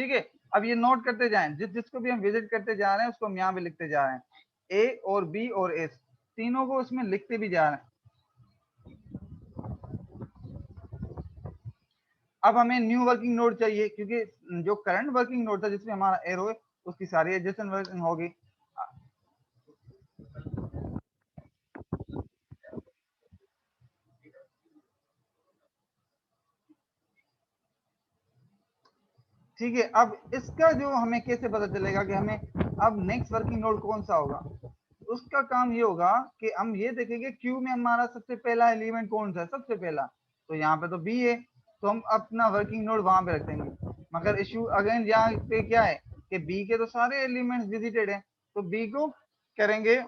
ठीक है, अब ये नोट करते जाएं, जिसको भी हम विजिट करते जा रहे हैं उसको हम यहाँ पे लिखते जा रहे हैं, ए और बी और एस तीनों को उसमें लिखते भी जा रहे हैं। अब हमें न्यू वर्किंग नोड चाहिए, क्योंकि जो करंट वर्किंग नोड था जिसमें हमारा एरो है उसकी सारी एडजेसेंट वर्किंग होगी। ठीक है, अब इसका जो हमें कैसे पता चलेगा कि हमें अब नेक्स्ट वर्किंग नोड कौन सा होगा, उसका काम ये होगा कि हम ये देखेंगे क्यू में हमारा सबसे पहला एलिमेंट कौन सा है, सबसे पहला तो यहाँ पे तो बी है, तो हम अपना वर्किंग नोड वहां पे रखेंगे। मगर इशू अगेन यहाँ पे क्या है कि बी के तो सारे एलिमेंट्स विजिटेड है, तो बी को करेंगे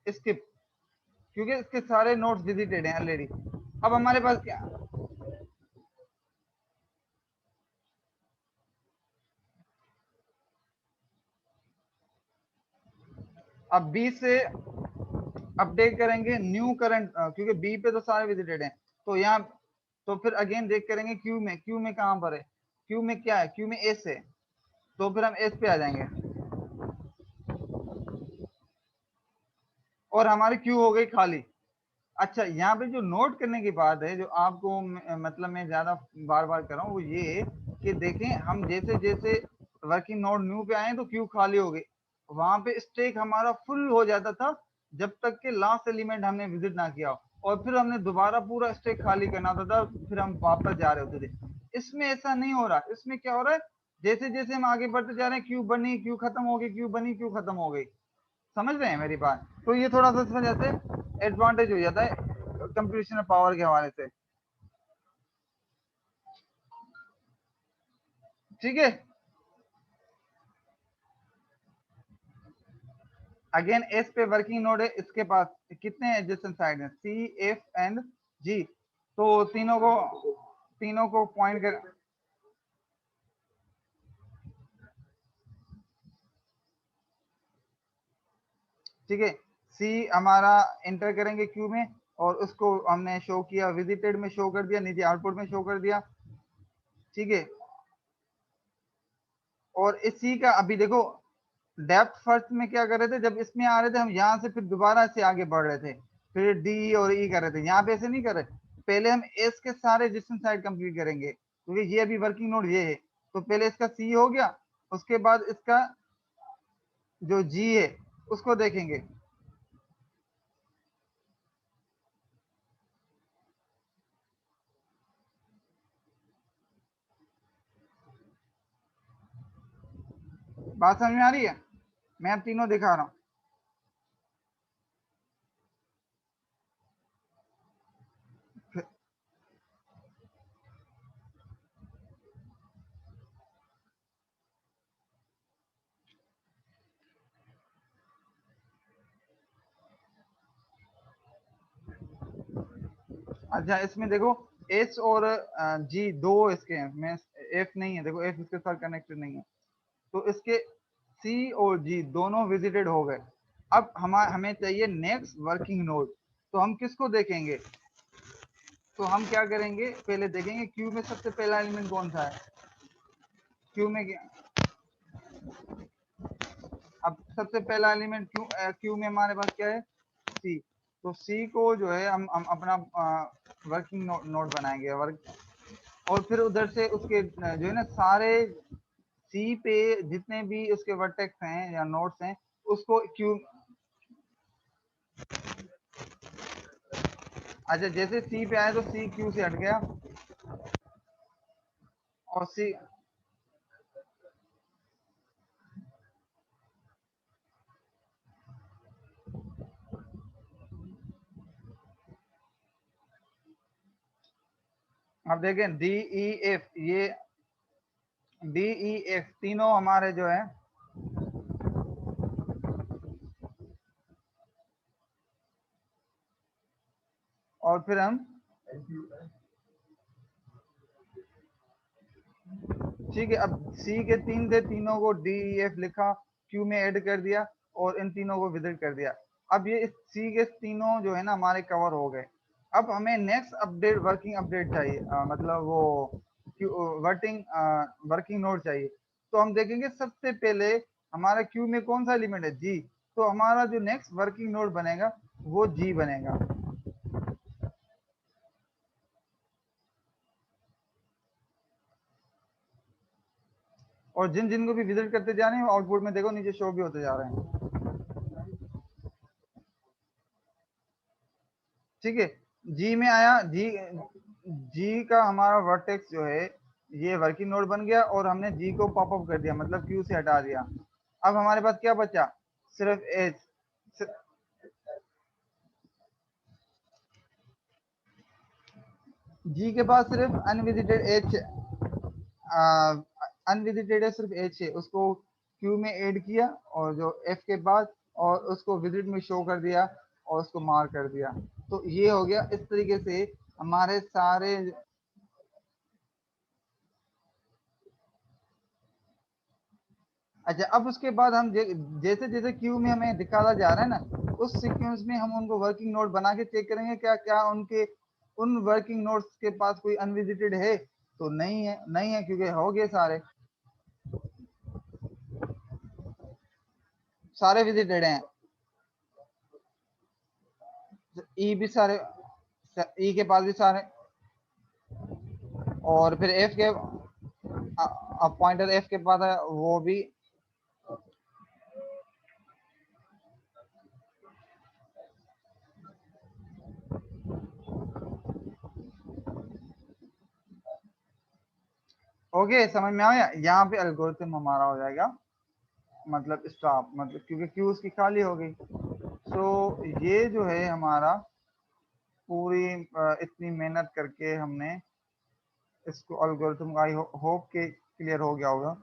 स्किप, क्योंकि इसके सारे नोड्स विजिटेड हैं ऑलरेडी। अब हमारे पास क्या, अब बी से अपडेट करेंगे न्यू करंट, क्योंकि बी पे तो सारे विजिटेड हैं, तो यहाँ तो फिर अगेन देख करेंगे क्यू में कहां पर है, क्यू में क्या है, क्यू में एस है, तो फिर हम एस पे आ जाएंगे और हमारी क्यू हो गई खाली। अच्छा, यहाँ पे जो नोट करने की बात है, जो आपको मतलब मैं ज्यादा बार बार कर रहा हूँ, वो ये कि देखें हम जैसे जैसे वर्किंग नोड न्यू पे आए तो क्यू खाली हो गई, वहां पे स्टेक हमारा फुल हो जाता था जब तक कि लास्ट एलिमेंट हमने विजिट ना किया हो, और फिर हमने दोबारा पूरा स्टेक खाली करना होता था, फिर हम वापस जा रहे होते थे। इसमें ऐसा नहीं हो रहा, इसमें क्या हो रहा है, जैसे जैसे हम आगे बढ़ते जा रहे हैं क्यू बनी, क्यू खत्म हो गई, क्यू बनी, क्यू खत्म हो गई। समझ रहे हैं मेरी बात, तो ये थोड़ा सा इसमें जैसे एडवांटेज हो जाता है कंप्यूटेशनल पावर के हवाले से। ठीक है, अगेन एस पे वर्किंग नोड है, इसके पास कितने एडजेसेंट साइड हैं, सी एफ एंड जी, तो तीनों को पॉइंट कर, ठीक है, सी हमारा एंटर करेंगे क्यू में, और उसको हमने शो किया, विजिटेड में शो कर दिया, नीचे आउटपुट में शो कर दिया। ठीक है, और इसी का अभी देखो डेप्थ फर्स्ट में क्या कर रहे थे, जब इसमें आ रहे थे हम यहाँ से फिर दोबारा से आगे बढ़ रहे थे, फिर डी और ई कर रहे थे, यहाँ पे ऐसे नहीं कर रहे, पहले हम एस के सारे डिस्टेंस साइड कंप्लीट करेंगे, क्योंकि ये अभी वर्किंग नोड ये है, तो पहले इसका सी हो गया, उसके बाद इसका जो जी है उसको देखेंगे। बात समझ में आ रही है, मैं अब तीनों दिखा रहा हूँ। अच्छा, इसमें देखो एस और जी दो इसके हैं, मैं एफ नहीं है, देखो एफ इसके साथ कनेक्टेड नहीं है, तो इसके सी और जी दोनों विजिटेड हो गए। अब हमें चाहिए नेक्स्ट वर्किंग नोड, तो हम किसको देखेंगे, तो हम क्या करेंगे, पहले देखेंगे क्यू में सबसे पहला एलिमेंट कौन सा है, क्यू में अब सबसे पहला एलिमेंट क्यू में हमारे पास क्या है, सी, तो सी को जो है हम अपना वर्किंग नोड बनाएंगे और फिर उधर से उसके जो है ना सारे सी पे जितने भी उसके वर्टेक्स हैं या नोड्स हैं उसको क्यू, अच्छा जैसे सी पे आए तो सी क्यू से हट गया, और सी, अब देखें डी ई एफ, ये डी ई एफ तीनों हमारे जो है, और फिर हम, ठीक है, अब सी के तीन थे, तीनों को डी ई एफ लिखा, क्यू में ऐड कर दिया और इन तीनों को विजिट कर दिया। अब ये सी के तीनों जो है ना हमारे कवर हो गए। अब हमें नेक्स्ट अपडेट वर्किंग अपडेट चाहिए, मतलब वो वर्किंग नोड चाहिए, तो हम देखेंगे सबसे पहले हमारा क्यू में कौन सा एलिमेंट है, जी। तो हमारा जो नेक्स्ट वर्किंग नोड बनेगा वो जी बनेगा। और जिन जिनको भी विजिट करते जा रहे हैं आउटपुट में देखो नीचे शो भी होते जा रहे हैं। ठीक है, जी में आया, जी जी का हमारा वर्टेक्स जो है ये वर्किंग नोड बन गया और हमने जी को पॉपअप कर दिया, मतलब क्यू से हटा दिया। अब हमारे पास क्या बचा, सिर्फ एच। जी के पास सिर्फ अनविजिटेड एच, अनविजिटेड है सिर्फ एच है, उसको क्यू में ऐड किया और जो एफ के बाद और उसको विजिट में शो कर दिया और उसको मार्क कर दिया। तो ये हो गया, इस तरीके से हमारे सारे। अच्छा, अब उसके बाद हम जैसे जैसे क्यू में हमें दिखाया जा रहा है ना, उस सीक्वेंस में हम उनको वर्किंग नोट बना के चेक करेंगे क्या क्या उनके उन वर्किंग नोट्स के पास कोई अनविजिटेड है। तो नहीं है, नहीं है क्योंकि हो गए सारे, सारे विजिटेड हैं। ई भी सारे, ई के पास भी सारे, और फिर एफ के, अब पॉइंटर एफ के पास है वो भी। ओके, समझ में आया। यहाँ पे एल्गोरिथम हमारा हो जाएगा मतलब स्टॉप, मतलब क्योंकि क्यू उसकी खाली हो गई। तो ये जो है हमारा पूरी इतनी मेहनत करके हमने इसको एल्गोरिथम, आई होप के क्लियर हो गया होगा।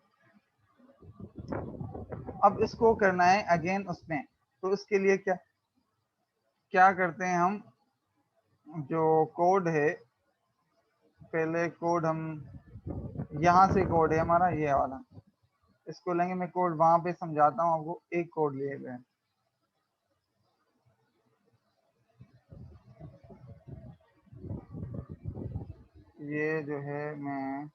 अब इसको करना है अगेन उसमें, तो इसके लिए क्या क्या करते हैं हम, जो कोड है, पहले कोड हम यहाँ से कोड है हमारा ये वाला, इसको लेंगे। मैं कोड वहां पे समझाता हूँ आपको, एक कोड लिए हुए। ये जो है मैं,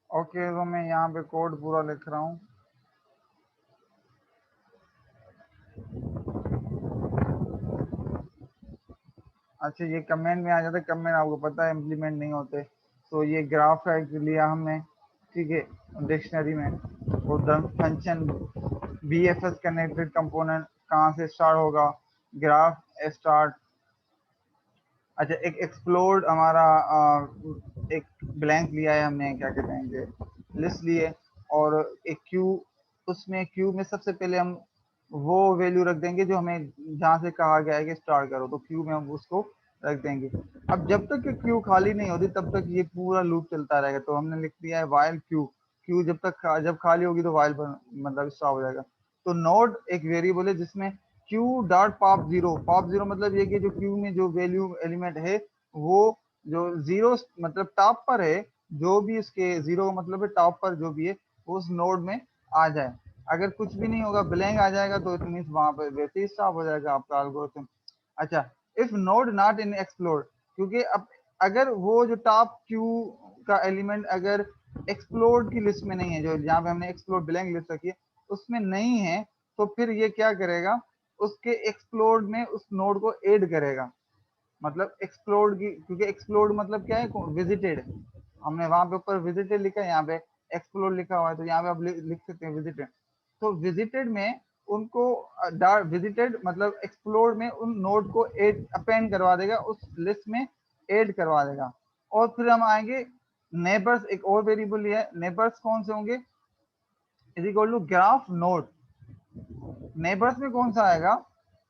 ओके, तो मैं यहाँ पे कोड पूरा लिख रहा हूँ। अच्छा, ये कमेंट में आ जाता है, कमेंट आपको पता है इम्प्लीमेंट नहीं होते। तो ये ग्राफ है लिया हमने, ठीक है, डिक्शनरी में। और function B F S connected component कहाँ से स्टार्ट होगा, ग्राफ स्टार्ट। अच्छा, एक एक्सप्लोर्ड हमारा एक ब्लैंक लिया है हमने, क्या कहते हैं, लिस्ट लिए। और एक क्यू, उसमें क्यू में सबसे पहले हम वो वैल्यू रख देंगे जो हमें जहाँ से कहा गया है कि स्टार्ट करो, तो क्यू में हम उसको रख देंगे। अब जब तक क्यू खाली नहीं होती तब तक ये पूरा लूप चलता रहेगा। तो हमने लिख दिया है वाइल क्यू, क्यू जब खाली होगी तो वाइल मतलब स्टॉप हो जाएगा। तो नोड एक वेरिएबल है जिसमें Q dot pop zero, pop zero मतलब ये कि जो क्यू में जो वैल्यू एलिमेंट है वो जो जीरो मतलब टॉप पर है, जो भी इसके जीरो का मतलब है टॉप पर जो भी है वो उस नोड में आ जाए। अगर कुछ भी नहीं होगा, ब्लैंक आ जाएगा, तो इट मीन्स वहां पर वैसे ही स्टॉप हो जाएगा आपका एल्गोरिथम। अच्छा, if node not in explore, क्योंकि अब अगर वो जो टॉप क्यू का एलिमेंट अगर एक्सप्लोर की लिस्ट में नहीं है, जो जहाँ पे हमने एक्सप्लोर ब्लैंक लिस्ट रखी है उसमें नहीं है, तो फिर ये क्या करेगा, उसके एक्सप्लोर में उस नोड को ऐड करेगा। मतलब एक्सप्लोर्ड की, क्योंकि एक्सप्लोर्ड मतलब क्या है, विजिटेड। हमने वहां पे ऊपर विजिटेड लिखा है, यहाँ पे एक्सप्लोर लिखा हुआ है, तो यहाँ पे आप लिख सकते हैं विजिटेड। तो विजिटेड में उनको विजिटेड मतलब एक्सप्लोर में उन नोड को ऐड अपेंड करवा देगा, उस लिस्ट में ऐड करवा देगा। और फिर हम आएंगे नेबर्स, एक और वेरिएबल लिया है, नेबर्स कौन से होंगे, is equal to graph node. Neighbours में कौन सा आएगा,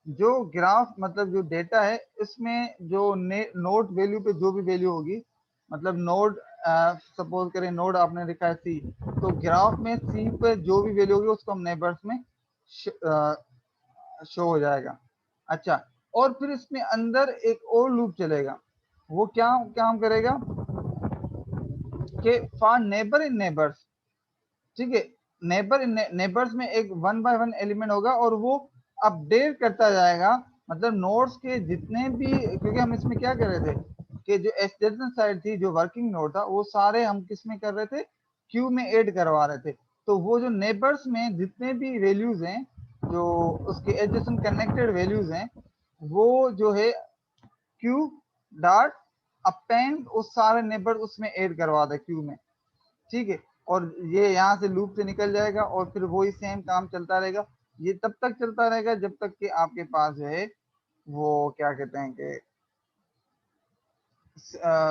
जो ग्राफ मतलब जो डेटा है इसमें जो नोड वैल्यू पे जो भी वैल्यू होगी, मतलब नोड सपोज करें नोड आपने लिखा है सी, तो ग्राफ में सी पे जो भी वैल्यू होगी उसको हम नेबर्स में शो हो जाएगा। अच्छा, और फिर इसमें अंदर एक और लूप चलेगा, वो क्या काम करेगा कि फॉर नेबर इन नेबर्स, ठीक है, नेबर इन नेबर्स में एक 1 बाय 1 एलिमेंट होगा और वो अपडेट करता जाएगा, मतलब नोड्स के जितने भी, क्योंकि हम इसमें क्या कर रहे थे कि जो एडजेसेंट साइड थी, जो वर्किंग नोड था, वो सारे हम किस में कर रहे थे, क्यू में ऐड करवा रहे थे। तो वो जो नेबर्स में जितने भी वैल्यूज हैं, जो उसके एडजेसेंट कनेक्टेड वैल्यूज हैं, वो जो है क्यू डॉट अपेंड उस सारे नेबर उसमें ऐड करवा दे क्यू में, ठीक है। और ये यहाँ से लूप से निकल जाएगा और फिर वही सेम काम चलता रहेगा। ये तब तक चलता रहेगा जब तक कि आपके पास जो है वो क्या कहते हैं कि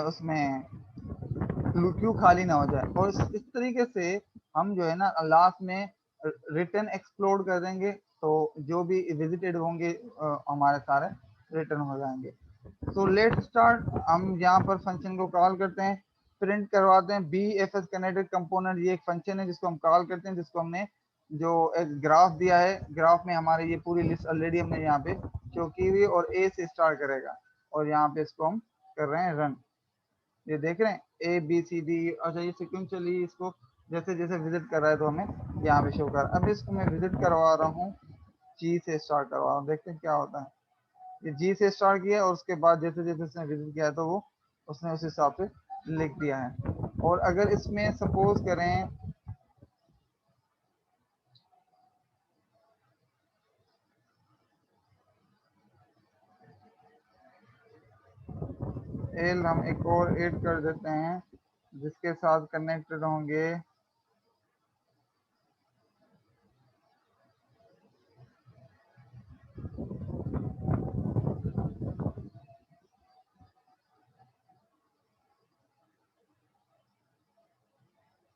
उसमें क्यू खाली ना हो जाए। और इस तरीके से हम जो है ना लास्ट में रिटर्न एक्सप्लोर कर देंगे, तो जो भी विजिटेड होंगे हमारे सारे रिटर्न हो जाएंगे। तो लेट स्टार्ट, हम यहाँ पर फंक्शन को कॉल करते हैं, प्रिंट करवाते हैं B F S connected component. ये एक फंक्शन है जिसको हम कॉल करते हैं, जिसको हमने जो एक ग्राफ दिया है, ग्राफ में हमारे ये पूरी लिस्ट ऑलरेडी हमने यहाँ पे शो की हुई, और ए से स्टार्ट करेगा और यहाँ पे इसको हम कर रहे हैं रन। ये देख रहे हैं ए बी सी डी, अच्छा ये सिक्वेंशियली इसको जैसे जैसे विजिट कर रहा है तो हमें यहाँ पे शो कर। अब इसको मैं विजिट करवा रहा हूँ, जी से स्टार्ट करवा रहा हूँ, देखते हैं क्या होता है। ये जी से स्टार्ट किया और उसके बाद जैसे जैसे उसने विजिट किया है तो वो उसने उस हिसाब से लिख दिया है। और अगर इसमें सपोज करें एल हम एक और ऐड कर देते हैं जिसके साथ कनेक्टेड होंगे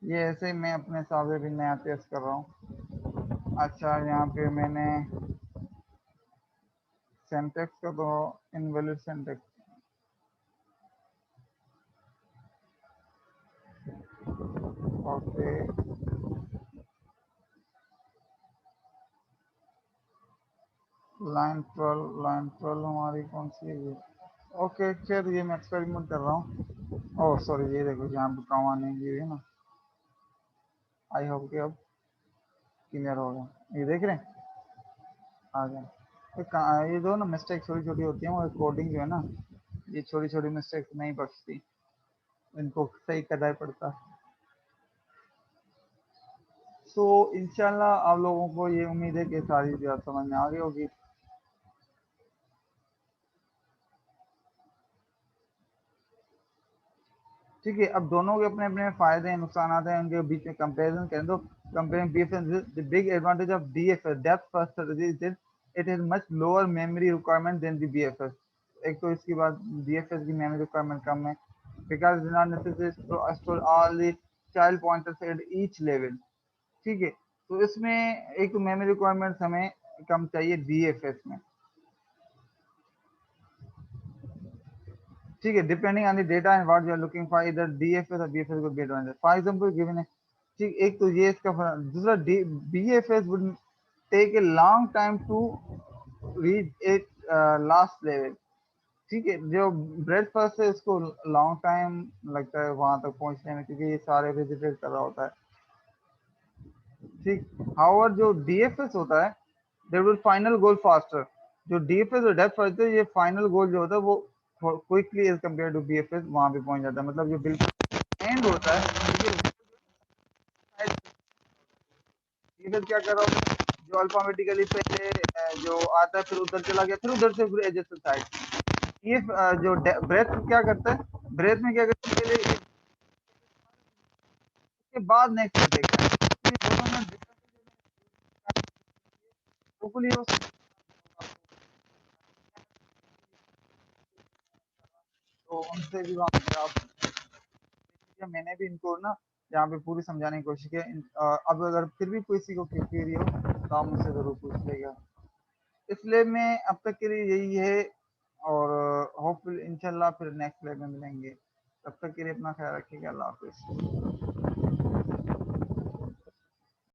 ये, ऐसे मैं अपने हिसाब से भी नया टेस्ट कर रहा हूँ। अच्छा, यहाँ पे मैंने सिंटैक्स का तो इनवैलिड सिंटैक्स, ओके लाइन 12 हमारी कौन सी है ये, ओके खैर ये मैं एक्सपेरिमेंट कर रहा हूँ। ओह सॉरी, ये देखो यहाँ पे कॉमा नहीं दी हुई है ना, आई होप कि अब क्लियर होगा। ये देख रहे हैं आ गया। ये जो ना मिस्टेक छोटी छोटी होती है, वो कोडिंग जो है ना, ये छोटी छोटी मिस्टेक नहीं बख्शती, इनको सही करना ही पड़ता है। तो इंशाल्लाह आप लोगों को ये उम्मीद है कि सारी बात समझ में आ गई होगी। ठीक है, अब दोनों के अपने अपने फायदे हैं, नुकसान हैं, उनके बीच में कंपैरिजन करें तो comparing BFS, the big advantage of DFS depth first strategy is it has much lower memory requirement than the BFS. एक तो इसकी बात, बीएफएस की मेमोरी रिक्वायरमेंट कम है because it not necessary to store all the child pointers at each level, ठीक है। तो इसमें एक तो मेमोरी रिक्वायरमेंट हमें कम चाहिए बीएफएस में, ठीक है, depending on the data and what you are looking for, इधर डीएफएस और बीएफएस को बेट होना। फॉर एग्जांपल गिवन है, ठीक, एक तो ये इसका दूसरा BFS would take a long time to reach it last level, ठीक है, जो ब्रेड फर्स्ट है उसको लॉन्ग टाइम लगता है वहां तक पहुंचने में, क्योंकि ये सारे विजिटेड कर रहा होता है, ठीक। हाउएवर जो डीएफएस होता है they will final goal faster, जो डीएफएस और डेप्थ फर्स्ट है, ये फाइनल गोल जो होता है वो quickly as compare to BFS वहां पे पहुंच जाता है, मतलब जो बिल्कुल एंड होता है। ये क्या कर रहा हूँ, जो अल्फाबेटिकली पहले जो आता है फिर उधर चला गया, फिर उधर से फिर एडजेसेंट साइड। ये जो ब्रेथ क्या करता है, ब्रेथ में क्या करता है, पहले के बाद नेक्स्ट देखता है, ये दोनों में बिल्कुल ही तो उनसे भी वहाँ किया, मैंने भी इनको ना यहाँ पे पूरी समझाने की कोशिश की। अब अगर फिर भी किसी को क्वेरी हो तो आप मुझसे ज़रूर पूछ लेगा। इसलिए मैं अब तक के लिए यही है, और होपफुली इंशाल्लाह फिर नेक्स्ट लाइव में मिलेंगे। तब तक के लिए अपना ख्याल रखिएगा। अल्लाह हाफ़िज़।